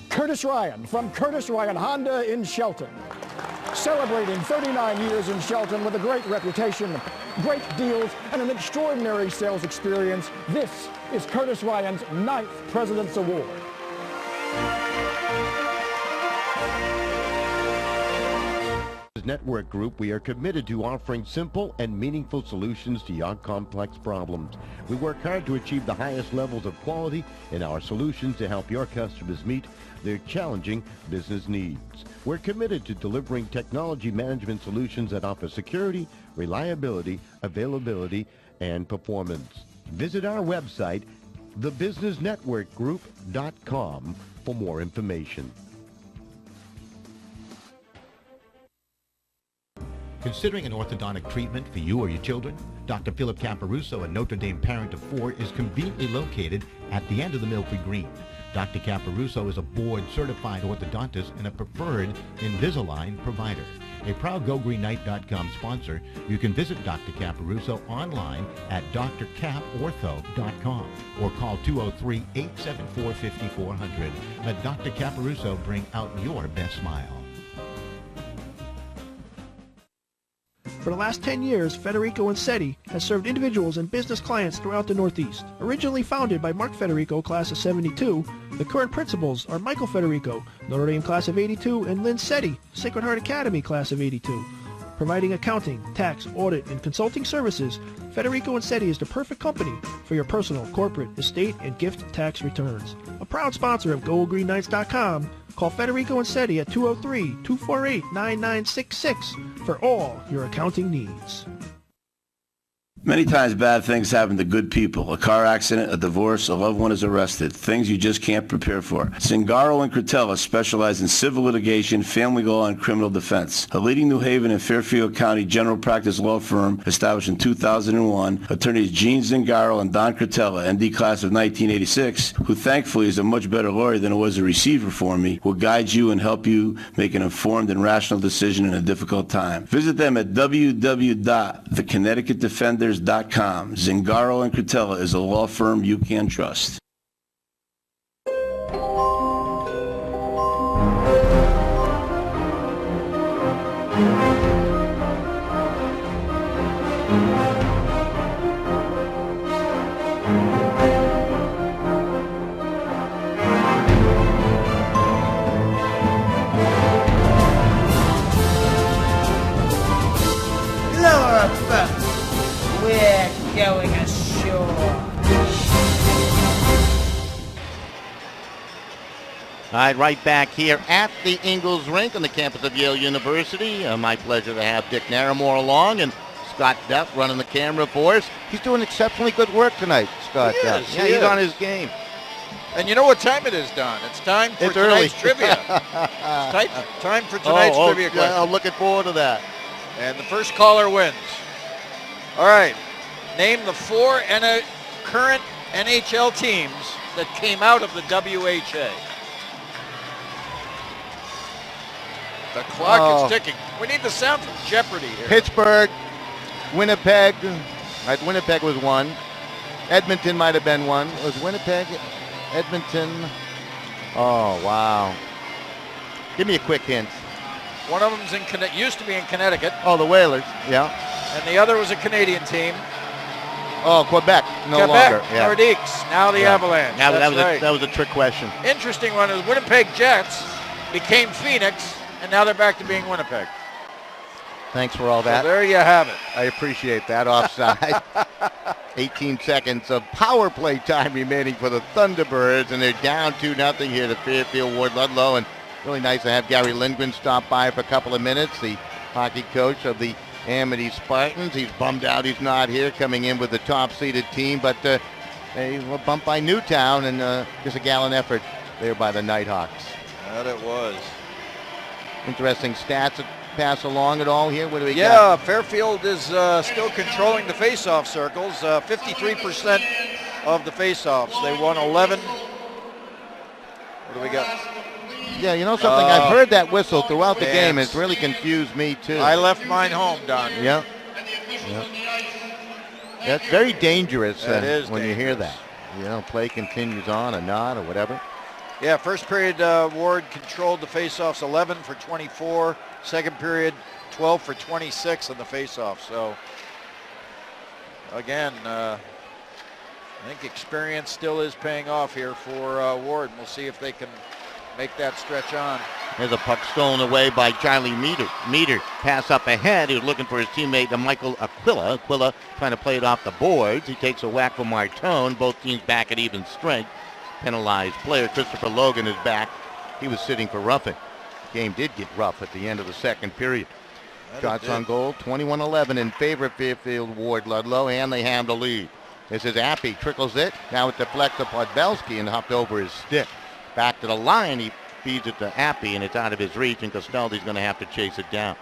Curtis Ryan from Curtis Ryan Honda in Shelton. Celebrating 39 years in Shelton with a great reputation, great deals, and an extraordinary sales experience, this is Curtis Ryan's 9th President's Award. Network Group, we are committed to offering simple and meaningful solutions to your complex problems. We work hard to achieve the highest levels of quality in our solutions to help your customers meet their challenging business needs. We're committed to delivering technology management solutions that offer security, reliability, availability, and performance. Visit our website, thebusinessnetworkgroup.com, for more information. Considering an orthodontic treatment for you or your children? Dr. Philip Caparuso, a Notre Dame parent of 4, is conveniently located at the end of the Milford Green. Dr. Caparuso is a board-certified orthodontist and a preferred Invisalign provider. A proud GoGreenKnight.com sponsor, you can visit Dr. Caparuso online at drcaportho.com or call 203-874-5400. Let Dr. Caparuso bring out your best smile. For the last 10 years, Federico and SETI has served individuals and business clients throughout the Northeast. Originally founded by Mark Federico, class of 72, the current principals are Michael Federico, Notre Dame class of 82, and Lynn SETI, Sacred Heart Academy class of 82. Providing accounting, tax, audit, and consulting services, Federico and SETI is the perfect company for your personal, corporate, estate, and gift tax returns. A proud sponsor of GoGreenKnights.com, call Federico and SETI at 203-248-9966 for all your accounting needs. Many times bad things happen to good people. A car accident, a divorce, a loved one is arrested. Things you just can't prepare for. Zingaro and Cretella specialize in civil litigation, family law, and criminal defense. A leading New Haven and Fairfield County general practice law firm established in 2001, attorneys Gene Zingaro and Don Cretella, MD class of 1986, who thankfully is a much better lawyer than it was a receiver for me, will guide you and help you make an informed and rational decision in a difficult time. Visit them at www.theconnecticutdefenders.com. Zingaro and Cretella is a law firm you can trust. Lower boat. We're going ashore. right, right back here at the Ingalls Rink on the campus of Yale University. My pleasure to have Dick Naramore along and Scott Duff running the camera for us. He's doing exceptionally good work tonight, Scott Duff. Yeah, he's on his game. And you know what time it is, Don? It's time for tonight's trivia. It's time for tonight's trivia question. I'm looking forward to that. And the first caller wins. All right. Name the 4 current NHL teams that came out of the WHA. The clock is ticking. We need the sound from Jeopardy here. Pittsburgh, Winnipeg. Right, Winnipeg was one. Edmonton might have been one. Was Winnipeg, Edmonton? Oh, wow. Give me a quick hint. One of them's used to be in Connecticut. Oh, the Whalers, yeah. And the other was a Canadian team. Oh, Quebec, no Quebec, longer. Yeah. Nordiques, now the Avalanche. Now, That's right. that was a trick question. Interesting one is Winnipeg Jets became Phoenix, and now they're back to being Winnipeg. Thanks for all that. So there you have it. I appreciate that. Offside. 18 seconds of power play time remaining for the Thunderbirds, and they're down 2-0 here to Fairfield Warde Ludlowe. And really nice to have Gary Lindgren stop by for a couple of minutes, the hockey coach of the Amity Spartans. He's bummed out he's not here, coming in with the top-seeded team, but they were bumped by Newtown, and just a gallant effort there by the Nighthawks. That it was. Interesting stats to pass along at all here. What do we got? Yeah, Fairfield is still controlling the face-off circles. 53% of the face-offs. They won 11. What do we got? Yeah, you know something? I've heard that whistle throughout the game. It's really confused me, too. I left mine home, Don. Yeah. That's very dangerous when you hear that. You know, play continues on or not or whatever. Yeah, first period, Ward controlled the faceoffs 11 for 24. Second period, 12 for 26 on the faceoff. So, again, I think experience still is paying off here for Ward. We'll see if they can make that stretch on. There's a puck stolen away by Charlie Meter. Meter pass up ahead. He was looking for his teammate, Michael Aquila. Aquila trying to play it off the boards. He takes a whack from Martone. Both teams back at even strength. Penalized player Christopher Logan is back. He was sitting for roughing. Game did get rough at the end of the second period. Shots on goal, 21-11 in favor of Fairfield Warde Ludlowe, and they have the lead. This is Appy, trickles it. Now it deflects to Podbelski and hopped over his stick. Back to the line, he feeds it to Appy, and it's out of his reach, and Castaldi's going to have to chase it down.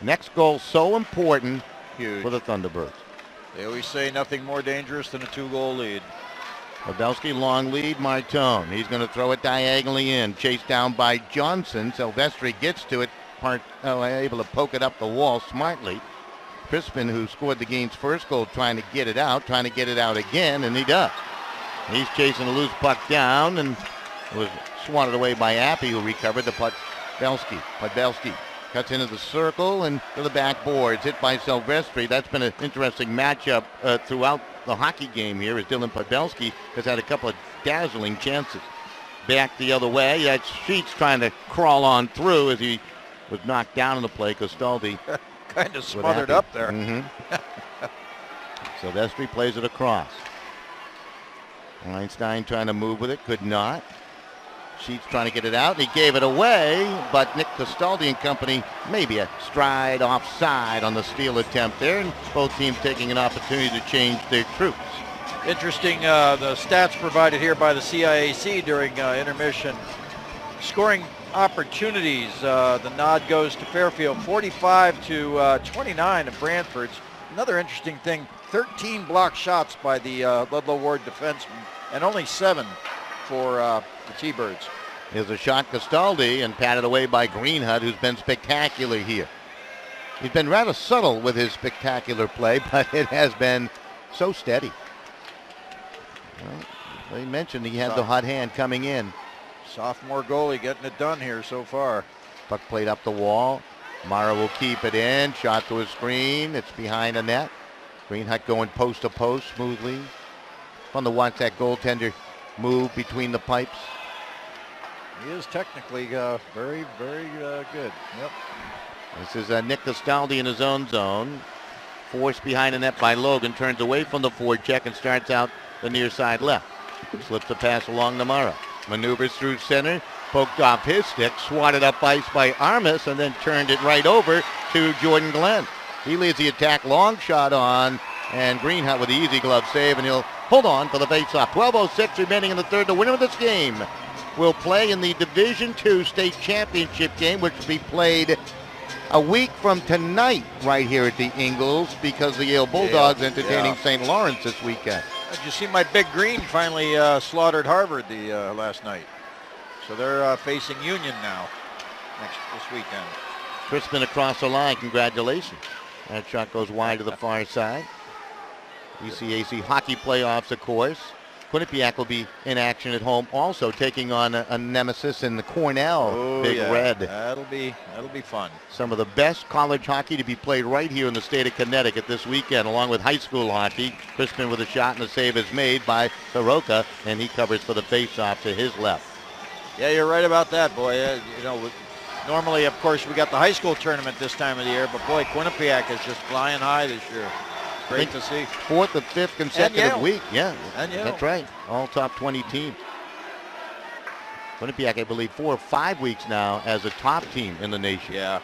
Next goal, so important for the Thunderbirds. They always say nothing more dangerous than a 2-goal lead. Podbelski, long lead, Martone. He's going to throw it diagonally in. Chased down by Johnson. Silvestri gets to it. Able to poke it up the wall smartly. Crispin, who scored the game's first goal, trying to get it out again, and he does. He's chasing a loose puck down, and was swatted away by Appy, who recovered the Podbelski. Podbelski cuts into the circle and to the backboards. Hit by Silvestri. That's been an interesting matchup throughout the hockey game here, as Dylan Podbelski has had a couple of dazzling chances. Back the other way. That's Sheets trying to crawl on through as he was knocked down in the play. Castaldi kind of smothered up there. Silvestri plays it across. Einstein trying to move with it, could not. Sheets trying to get it out, and he gave it away, but Nick Castaldi and company maybe a stride offside on the steal attempt there, and both teams taking an opportunity to change their troops. Interesting, the stats provided here by the CIAC during intermission. Scoring opportunities, the nod goes to Fairfield, 45 to 29 of Branford's. Another interesting thing, 13 blocked shots by the Ludlowe Ward defenseman, and only 7 for the T-Birds. Here's a shot, Castaldi, and patted away by Greenhut, who's been spectacular here. He's been rather subtle with his spectacular play, but it has been so steady. Well, they mentioned he had the hot hand coming in. Sophomore goalie getting it done here so far. Puck played up the wall. Mara will keep it in. Shot to a screen. It's behind the net. Greenhut going post to post smoothly. Fun to watch that goaltender move between the pipes. He is technically very, very good. Yep. This is Nick Castaldi in his own zone. Forced behind the net by Logan. Turns away from the forecheck and starts out the near side left. Slips a pass along to Mara. Maneuvers through center. poked off his stick, swatted up ice by Armas, and then turned it right over to Jordan Glenn. He leads the attack, long shot on, and Greenhut with the easy glove save, and he'll hold on for the faceoff. 12:06 remaining in the third. The winner of this game will play in the Division II state championship game, which will be played a week from tonight right here at the Ingles, because the Yale Bulldogs entertaining St. Lawrence this weekend. Did you see my Big Green finally slaughtered Harvard last night? So they're facing Union now this weekend. Crispin across the line. Congratulations. That shot goes wide to the far side. BCAC hockey playoffs, of course. Quinnipiac will be in action at home, also taking on a nemesis in the Cornell Big Red. That'll be fun. Some of the best college hockey to be played right here in the state of Connecticut this weekend, along with high school hockey. Crispin with a shot, and the save is made by Soroka, and he covers for the face-off to his left. Yeah, you're right about that, boy. Normally, of course, we got the high school tournament this time of the year, but boy, Quinnipiac is just flying high this year. Great to see. Fourth or fifth consecutive week. Yeah, and that's right. All top 20 teams. Quinnipiac, I believe, 4 or 5 weeks now as a top team in the nation. Yeah.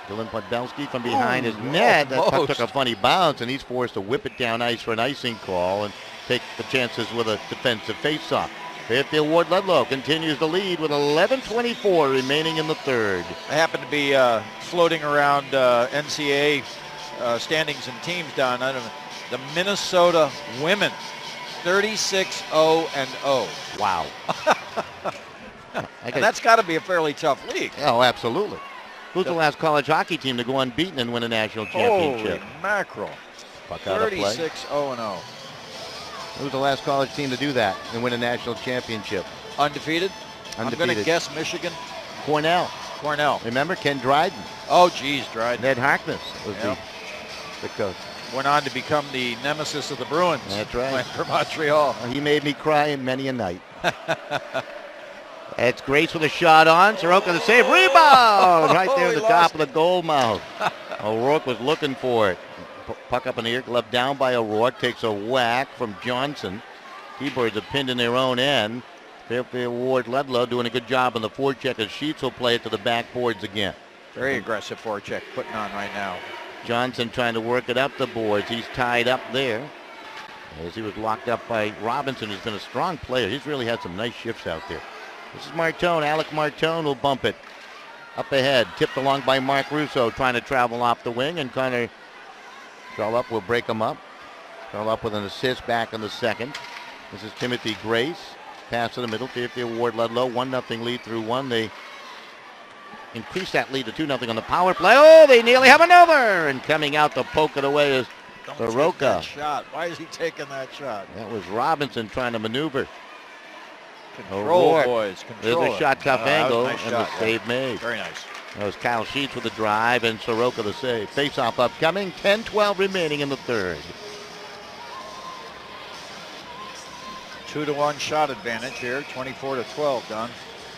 Dylan Podbelski from behind his net. That puck took a funny bounce, and he's forced to whip it down ice for an icing call and take the chances with a defensive faceoff. Fairfield Warde Ludlowe continues the lead with 11:24 remaining in the third. I happen to be floating around NCAA standings and teams down. I don't know. The Minnesota women, 36-0-0. Wow. And that's got to be a fairly tough league. Oh, absolutely. Who's the last college hockey team to go unbeaten and win a national championship? Holy mackerel. 36-0-0. Who's the last college team to do that and win a national championship? Undefeated? I'm going to guess Michigan. Cornell. Remember Ken Dryden? Oh, geez, Dryden. Ned Harkness was the coach. Went on to become the nemesis of the Bruins. That's right. Went for Montreal. He made me cry in many a night. It's Grace with a shot on. Soroka the save. Rebound! Right there at the top of the goal mouth. O'Rourke was looking for it. Puck up in the air, glove down by O'Rourke. Takes a whack from Johnson. T-Birds are pinned in their own end. Fairfield Warde Ludlowe doing a good job on the forecheck as Sheets will play it to the backboards again. Very aggressive forecheck putting on right now. Johnson trying to work it up the boards. He's tied up there as he was locked up by Robinson, who's been a strong player. He's really had some nice shifts out there. This is Martone. Alec Martone will bump it up ahead. Tipped along by Mark Russo, trying to travel off the wing, and Connor Charlup will break him up. Charlup with an assist back in the second. This is Timothy Grace. Pass to the middle. Fairfield Warde Ludlowe. 1-0 lead through one. They increase that lead to 2-0 on the power play. Oh, they nearly have another. And coming out to poke it away is Soroka. That shot. Why is he taking that shot? That was Robinson trying to maneuver. Control, boys. Control. There's a shot tough angle, nice and shot, the save made. Very nice. That was Kyle Sheets with the drive, and Soroka the save. Face-off upcoming. 10-12 remaining in the third. 2-1 shot advantage here. 24-12, Don.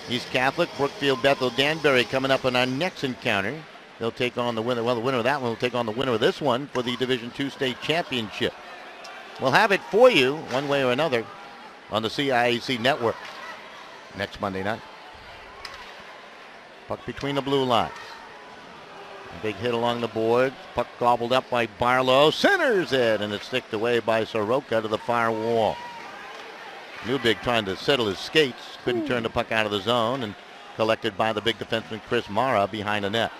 East Catholic, Brookfield, Bethel, Danbury coming up in our next encounter. They'll take on the winner. Well, the winner of that one will take on the winner of this one for the Division II state championship. We'll have it for you one way or another on the CIAC network next Monday night. Puck between the blue lines. A big hit along the board. Puck gobbled up by Barlow. Centers it, and it's sticked away by Soroka to the far wall. Newbig trying to settle his skates. Couldn't turn the puck out of the zone, and collected by the big defenseman Chris Mara behind the net.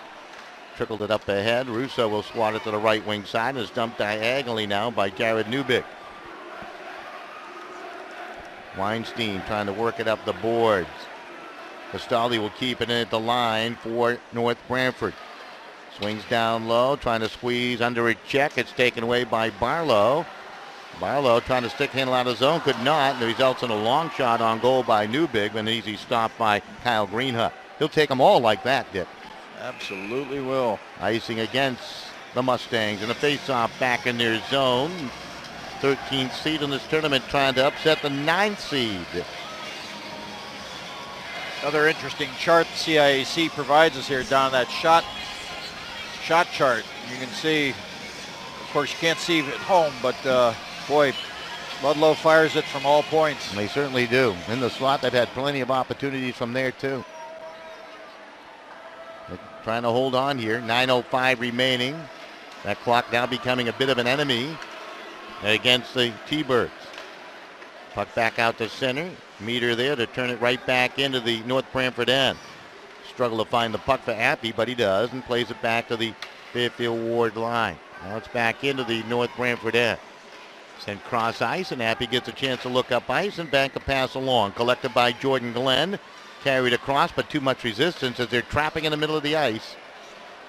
Trickled it up ahead. Russo will swat it to the right wing side, and is dumped diagonally now by Jared Newbig. Weinstein trying to work it up the boards. Castaldi will keep it in at the line for North Branford. Swings down low, trying to squeeze under a check. It's taken away by Barlow. Barlow trying to stick handle out of zone, could not. And it results in a long shot on goal by Newbig, an easy stop by Kyle Greenhut. He'll take them all like that, Dick. Absolutely will. Icing against the Mustangs, and a face-off back in their zone. 13th seed in this tournament trying to upset the 9th seed. Another interesting chart the CIAC provides us here, Don, that shot chart. You can see, of course, you can't see it at home, but boy, Ludlowe fires it from all points. They certainly do. In the slot, they've had plenty of opportunities from there, too. They're trying to hold on here. 9:05 remaining. That clock now becoming a bit of an enemy against the T-Birds. Puck back out to center. Meter there to turn it right back into the North Branford end. Struggle to find the puck for Appy, but he does, and plays it back to the Fairfield Warde line. Now it's back into the North Branford end. Sent cross ice, and Appy gets a chance to look up ice and bank a pass along. Collected by Jordan Glenn. Carried across, but too much resistance as they're trapping in the middle of the ice.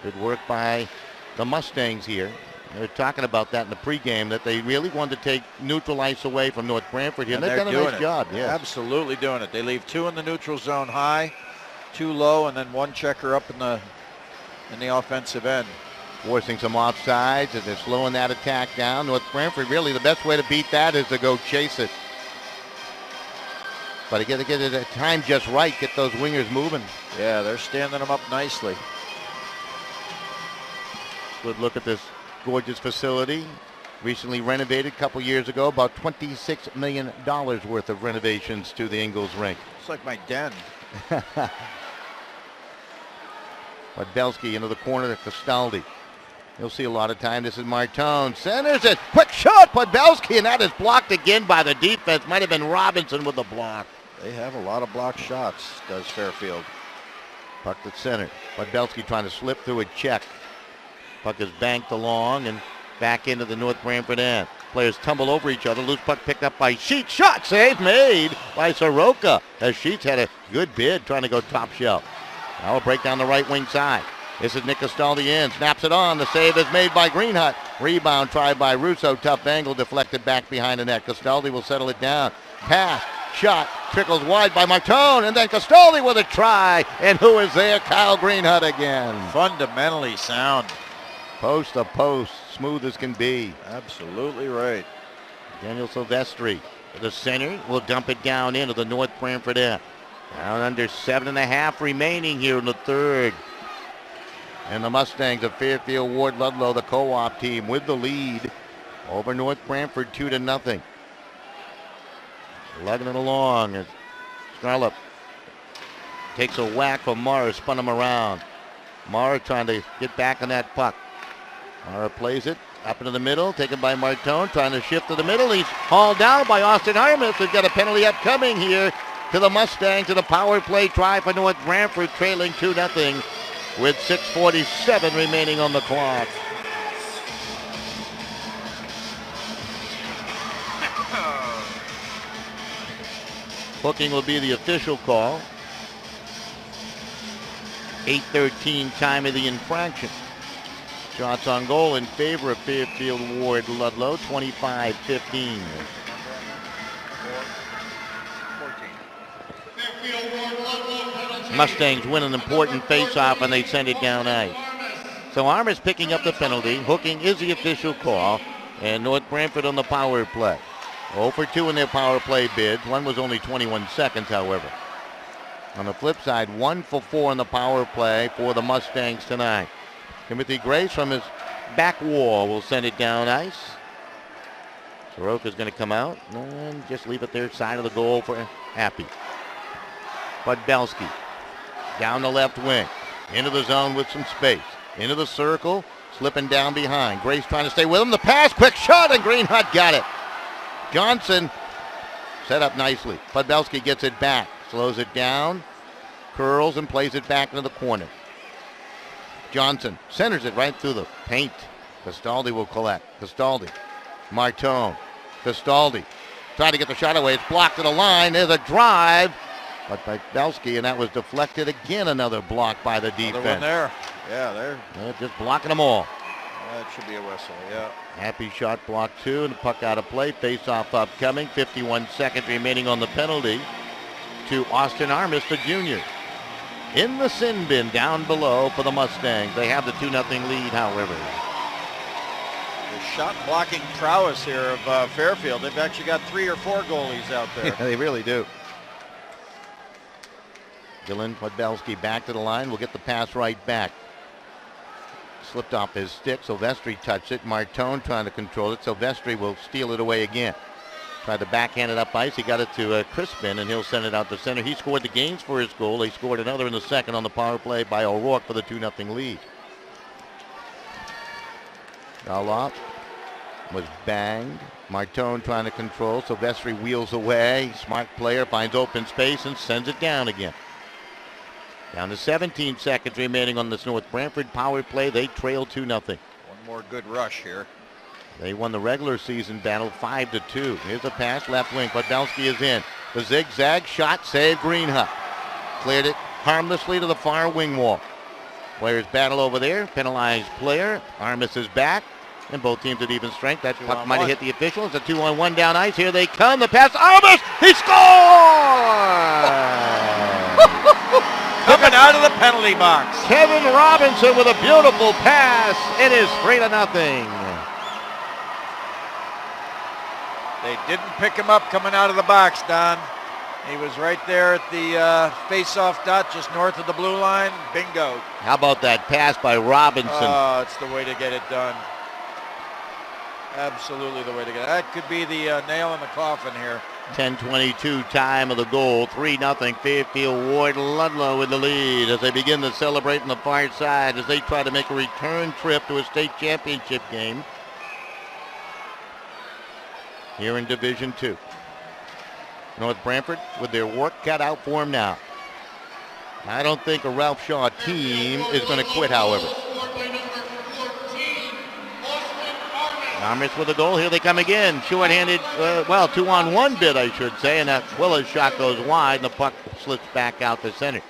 Good work by the Mustangs here. They're talking about that in the pregame, that they really wanted to take neutral ice away from North Branford here. And they've done a nice job. Yes. Absolutely doing it. They leave 2 in the neutral zone high, 2 low, and then 1 checker up in the offensive end. Forcing some offsides as they're slowing that attack down. North Branford, really the best way to beat that is to go chase it. But you got to get it at time just right, get those wingers moving. Yeah, they're standing them up nicely. Good look at this gorgeous facility. Recently renovated a couple years ago, about $26 million worth of renovations to the Ingalls rink. It's like my den. Podbelski into the corner to Castaldi. You'll see a lot of time. This is Martone. Centers it. Quick shot, Podbelski, and that is blocked again by the defense. Might have been Robinson with the block. They have a lot of blocked shots, does Fairfield. Puck at center. Podbelski trying to slip through a check. Puck is banked along and back into the North Branford end. Players tumble over each other. Loose puck picked up by Sheets. Shot save made by Soroka as Sheets had a good bid trying to go top shelf. Now a break down the right wing side. This is Nick Castaldi in. Snaps it on. The save is made by Greenhut. Rebound tried by Russo. Tough angle deflected back behind the net. Castaldi will settle it down. Pass. Shot. Trickles wide by Martone. And then Castaldi with a try. And who is there? Kyle Greenhut again. Fundamentally sound. Post to post. Smooth as can be. Absolutely right. Daniel Silvestri. The center will dump it down into the North Branford end. Down under 7.5 remaining here in the third. And the Mustangs of Fairfield Warde Ludlowe, the co-op team, with the lead over North Branford 2-0. Lugging it along as Scarlett takes a whack from Mara, spun him around. Mara trying to get back on that puck. Mara plays it up into the middle, taken by Martone, trying to shift to the middle. He's hauled down by Austin Harmus. We've got a penalty upcoming here to the Mustangs, to the power play try for North Branford, trailing 2-0 with 6:47 remaining on the clock. Hooking will be the official call. 8:13 time of the infraction. Shots on goal in favor of Fairfield Warde Ludlowe, 25-15. Mustangs win an important face-off and they send it down ice. So Armour's picking up the penalty. Hooking is the official call. And North Branford on the power play. 0 for 2 in their power play bids. One was only 21 seconds, however. On the flip side, 1 for 4 in the power play for the Mustangs tonight. Timothy Grace from his back wall will send it down ice. Soroka's going to come out and just leave it there, side of the goal for Happy. Podbelski down the left wing, into the zone with some space, into the circle, slipping down behind. Grace trying to stay with him. The pass, quick shot, and Greenhut got it. Johnson set up nicely. Podbelski gets it back, slows it down, curls, and plays it back into the corner. Johnson centers it right through the paint. Castaldi will collect. Castaldi. Martone. Castaldi. Trying to get the shot away. It's blocked to the line. There's a drive. But by Belsky, and that was deflected again. Another block by the defense. Another one there. Yeah, they're just blocking them all. That should be a whistle, yeah. Happy shot block 2, and the puck out of play. Face-off upcoming. 51 seconds remaining on the penalty to Austin Armis, the junior. In the sin bin down below for the Mustangs. They have the 2-0 lead, however. The shot blocking prowess here of Fairfield. They've actually got 3 or 4 goalies out there. Yeah, they really do. Dylan Podbelski back to the line. Will get the pass right back. Slipped off his stick. Silvestri touched it. Martone trying to control it. Silvestri will steal it away again. Tried to backhand it up ice. He got it to Crispin, and he'll send it out to center. He scored the gains for his goal. They scored another in the second on the power play by O'Rourke for the 2-0 lead. Galoff was banged. Martone trying to control. Silvestri wheels away. Smart player finds open space and sends it down again. Down to 17 seconds remaining on this North Branford power play. They trail 2-0. One more good rush here. They won the regular season battle 5-2. Here's a pass left wing. Podbelski is in. The zigzag shot save Greenhut. Cleared it harmlessly to the far wing wall. Players battle over there. Penalized player. Armas is back. And both teams at even strength. That puck might have hit the official. It's a 2-on-1 down ice. Here they come. The pass. Armas! He scores! Coming out of the penalty box. Kevin Robinson with a beautiful pass. It is 3-0. They didn't pick him up coming out of the box, Don. He was right there at the face-off dot just north of the blue line. Bingo. How about that pass by Robinson? Oh, it's the way to get it done. Absolutely the way to get it. That could be the nail in the coffin here. 10:22 time of the goal. 3-0 Fairfield Warde. Ludlowe in the lead as they begin to celebrate on the far side as they try to make a return trip to a state championship game here in Division 2. North Branford with their work cut out for them now. I don't think a Ralph Shaw team is going to quit, however. Armas with a goal. Here they come again. Short-handed, 2-on-1 bid, I should say. And that Willa's shot goes wide, and the puck slips back out to center.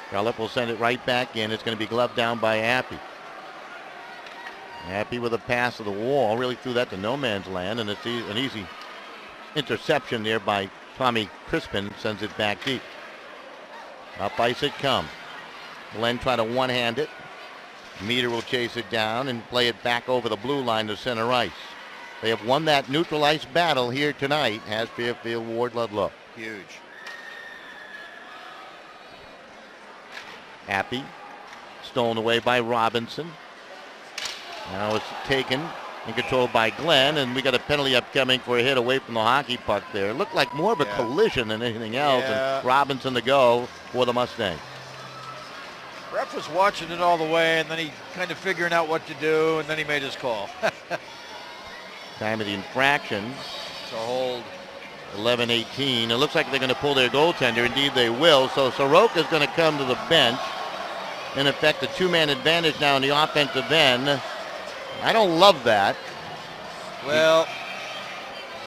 Gallup will send it right back in. It's going to be gloved down by Appy. Appy with a pass to the wall. Really threw that to no man's land, and it's an easy interception there by Tommy Crispin. Sends it back deep. Up ice it comes. Glenn tried to one-hand it. Meter will chase it down and play it back over the blue line to center ice. They have won that neutral ice battle here tonight, has Fairfield Warde Ludlowe. Huge. Appy, stolen away by Robinson. Now it's taken and controlled by Glenn, and we got a penalty upcoming for a hit away from the hockey puck there. It looked like more of a collision than anything else, and Robinson to go for the Mustangs. Ref was watching it all the way, and then he kind of figuring out what to do, and then he made his call. Time of the infraction. It's a hold. 11-18. It looks like they're going to pull their goaltender. Indeed, they will. So Soroka is going to come to the bench. In effect, a two-man advantage now in the offensive end. I don't love that. Well,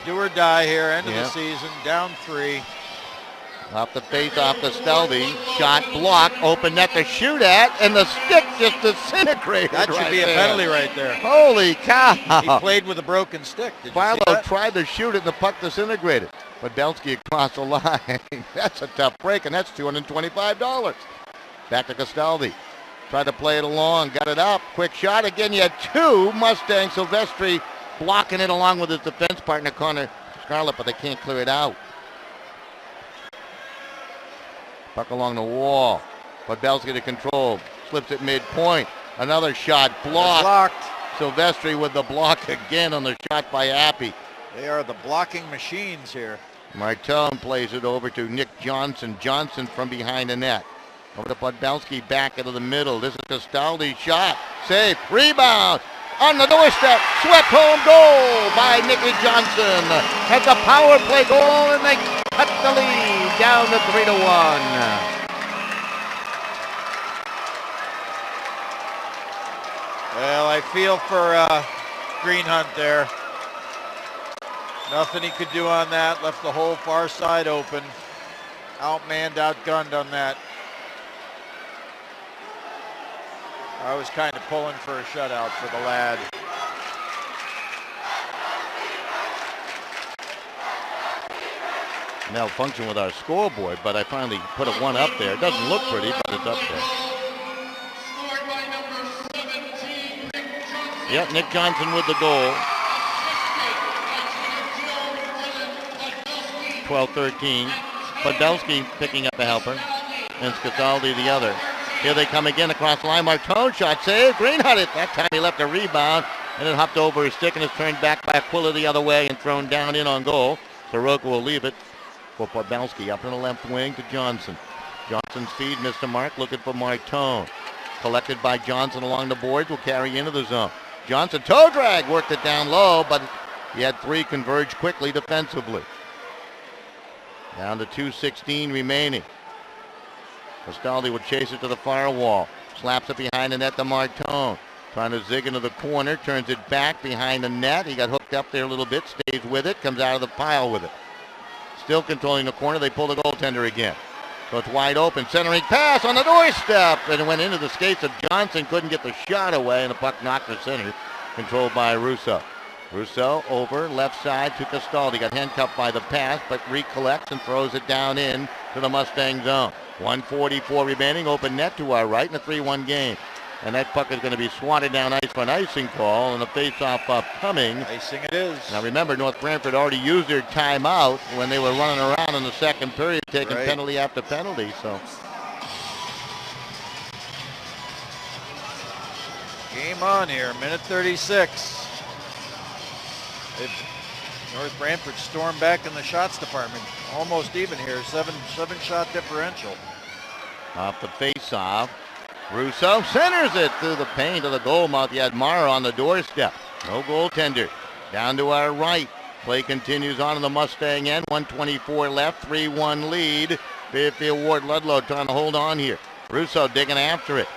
do or die here, end of the season, down 3. Off the face, off the Stelvey. Shot blocked, open net to shoot at, and the stick just disintegrated. That should be a penalty right there. Holy cow. He played with a broken stick. Did you see Barlow that? tried to shoot it, and the puck disintegrated. But Belsky across the line. That's a tough break, and that's $225. Back to Castaldi. Tried to play it along, got it up. Quick shot again. You had 2 Mustangs. Silvestri blocking it along with his defense partner, Connor Scarlett, but they can't clear it out. Puck along the wall. Podbelski to control. Slips it midpoint. Another shot blocked. Silvestri with the block again on the shot by Appy. They are the blocking machines here. Martone plays it over to Nick Johnson. Johnson from behind the net. Over to Podbelski back into the middle. This is Castaldi's shot. Save. Rebound. On the doorstep. Swept home goal by Nicky Johnson. That's a power play goal, and they cut the lead down to 3-1. Well, I feel for Greenhunt there. Nothing he could do on that. Left the whole far side open. Outmanned, outgunned on that. I was kind of pulling for a shutout for the lad. Malfunction with our scoreboard, but I finally put a 1 up there. It doesn't look pretty, but it's up there. Yep, Nick Johnson with the goal. 12-13. Podbelski picking up a helper. And Scaldi the other. Here they come again across the line. Martone shot save. Greenhut it. That time he left a rebound and it hopped over his stick and is turned back by Aquila the other way and thrown down in on goal. Soroka will leave it for Podbelski. Up in the left wing to Johnson. Johnson's feed missed the mark, looking for Martone. Collected by Johnson along the boards, will carry into the zone. Johnson, toe drag, worked it down low, but he had 3 converge quickly defensively. Down to 2:16 remaining. Castaldi would chase it to the far wall. Slaps it behind the net to Martone. Trying to zig into the corner, turns it back behind the net. He got hooked up there a little bit, stays with it, comes out of the pile with it. Still controlling the corner, they pull the goaltender again. So it's wide open, centering pass on the doorstep, and it went into the skates of Johnson, couldn't get the shot away, and the puck knocked to center, controlled by Russo. Russo over, left side to Castaldi, got handcuffed by the pass, but recollects and throws it down in to the Mustang zone. 1:44 remaining, open net to our right in a 3-1 game. And that puck is going to be swatted down ice for an icing call, and a face-off upcoming. Icing it is. Now remember, North Branford already used their timeout when they were running around in the second period, taking penalty after penalty. So game on here, minute 36. North Branford stormed back in the shots department. Almost even here, seven shot differential. Off the face-off. Russo centers it through the paint of the goal mouth. You had Mara on the doorstep. No goaltender. Down to our right. Play continues on in the Mustang end. 1:24 left. 3-1 lead. Fairfield Warde Ludlowe trying to hold on here. Russo digging after it.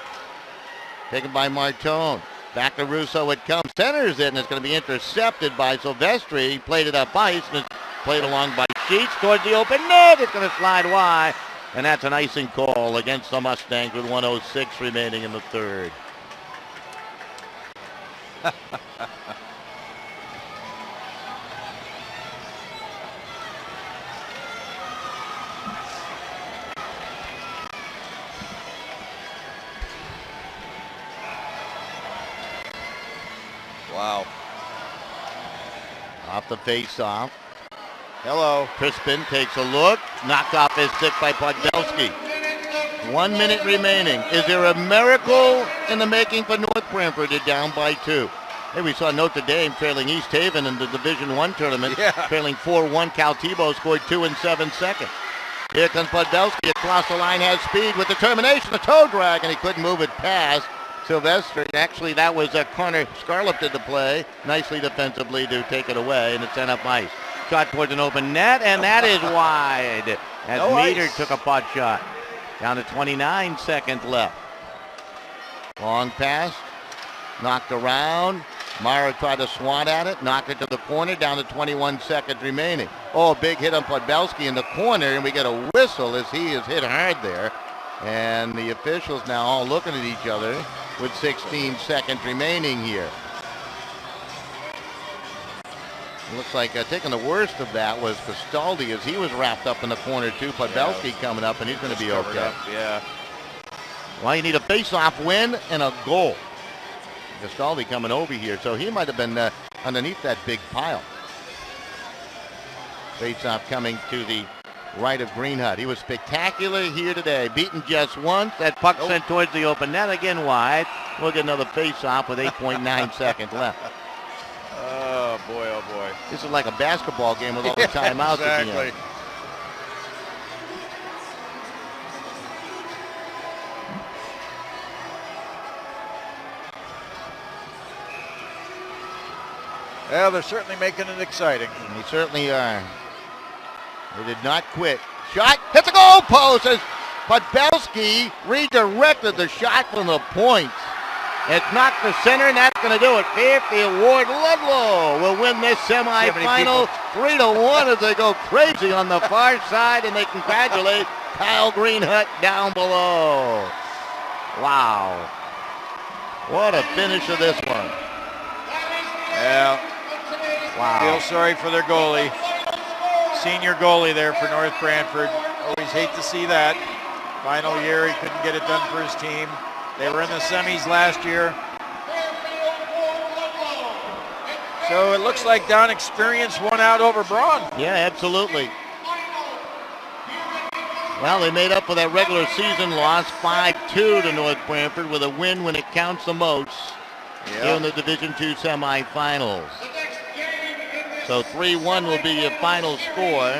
Taken by Martone. Back to Russo it comes. Centers it, and it's going to be intercepted by Silvestri. He played it up ice, and it's played along by Sheets towards the open net. It's going to slide wide. And that's an icing call against the Mustangs with 1:06 remaining in the third. Wow. Off the face-off. Hello. Crispin takes a look. Knocked off his stick by Podbelski. 1 minute remaining. Is there a miracle in the making for North Branford? They're down by 2. Hey, we saw Notre Dame trailing East Haven in the Division I tournament. Yeah. Trailing 4-1. Cal Tebow scored 2 in 7 seconds. Here comes Podbelski across the line, has speed with determination. A toe drag, and he couldn't move it past Silvestri. Actually, that was Connor Scarlett did the play. Nicely defensively to take it away, and it's sent up ice. Shot towards an open net, and that is wide. As Meter took a pot shot. Down to 29 seconds left. Long pass. Knocked around. Mara tried to swat at it. Knocked it to the corner. Down to 21 seconds remaining. Oh, a big hit on Podbelski in the corner, and we get a whistle as he is hit hard there. And the officials now all looking at each other with 16 seconds remaining here. It looks like taking the worst of that was Castaldi as he was wrapped up in the corner too. Podbelski coming up, and he's going to be okay. Yeah. Well, you need a face-off win and a goal. Castaldi coming over here, so he might have been underneath that big pile. Face-off coming to the right of Greenhut. He was spectacular here today. Beaten just once. That puck sent towards the open net again wide. We'll get another face-off with 8.9 seconds left. Oh, boy, oh, boy. This is like a basketball game with all the timeouts at the end. Yeah, they're certainly making it exciting. They certainly are. They did not quit. Shot, hits the goal post as Podbelski redirected the shot from the point. It's knocked the center, and that's going to do it. Fairfield Warde Ludlowe will win this semifinal 3-1 as they go crazy on the far side, and they congratulate Kyle Greenhut down below. Wow. What a finish of this one. Yeah. Wow. Feel sorry for their goalie. Senior goalie there for North Branford. Always hate to see that. Final year, he couldn't get it done for his team. They were in the semis last year. So it looks like Down Experience won out over Braun. Yeah, absolutely. Well, they made up for that regular season loss, 5-2 to North Branford with a win when it counts the most here in the Division II semifinals. So 3-1 will be your final score.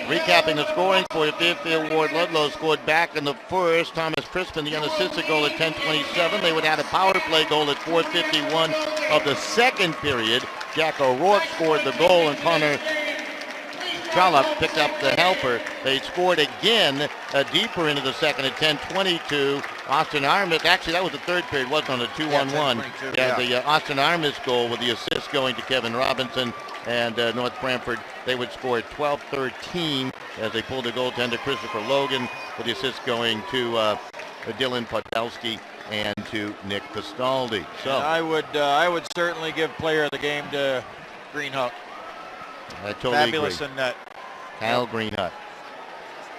Recapping the scoring for you, Fairfield Warde Ludlowe scored back in the first. Thomas Crispin, the unassisted goal at 10:27. They would add a power play goal at 4:51 of the second period. Jack O'Rourke scored the goal, and Connor Trollope picked up the helper. They scored again deeper into the second at 10:22. Austin Armis, actually that was the third period, wasn't on a 2-1-1. The Austin Armis goal with the assist going to Kevin Robinson. And North Branford, they would score at 12-13 as they pulled the goaltender Christopher Logan, with the assist going to Dylan Podolsky and to Nick Pistaldi. So and I would certainly give player of the game to Greenhut. I totally Fabulous agree. in net. Kyle Greenhut.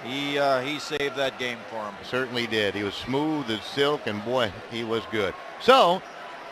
He saved that game for him. Certainly did. He was smooth as silk, and boy, he was good. So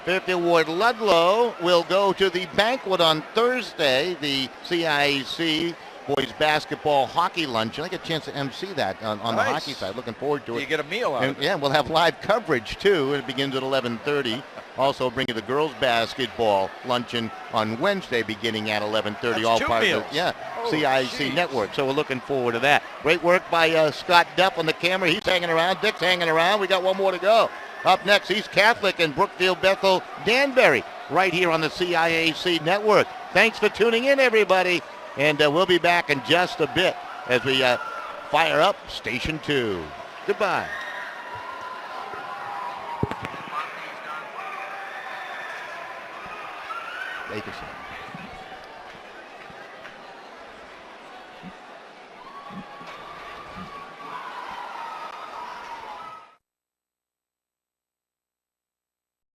Fairfield Warde Ludlowe will go to the banquet on Thursday, the CIAC boys basketball hockey luncheon. I get a chance to MC that on the hockey side. Looking forward to it. You get a meal out of it. Yeah, we'll have live coverage too. It begins at 11:30. Also bringing the girls basketball luncheon on Wednesday beginning at 11:30. That's all two part meals. of the Oh, CIAC geez. network. So we're looking forward to that. Great work by Scott Duff on the camera. He's hanging around. Dick's hanging around. We got one more to go. Up next, East Catholic and Brookfield Bethel Danbury, right here on the CIAC network. Thanks for tuning in, everybody. And we'll be back in just a bit as we fire up Station 2. Goodbye. Bakerson.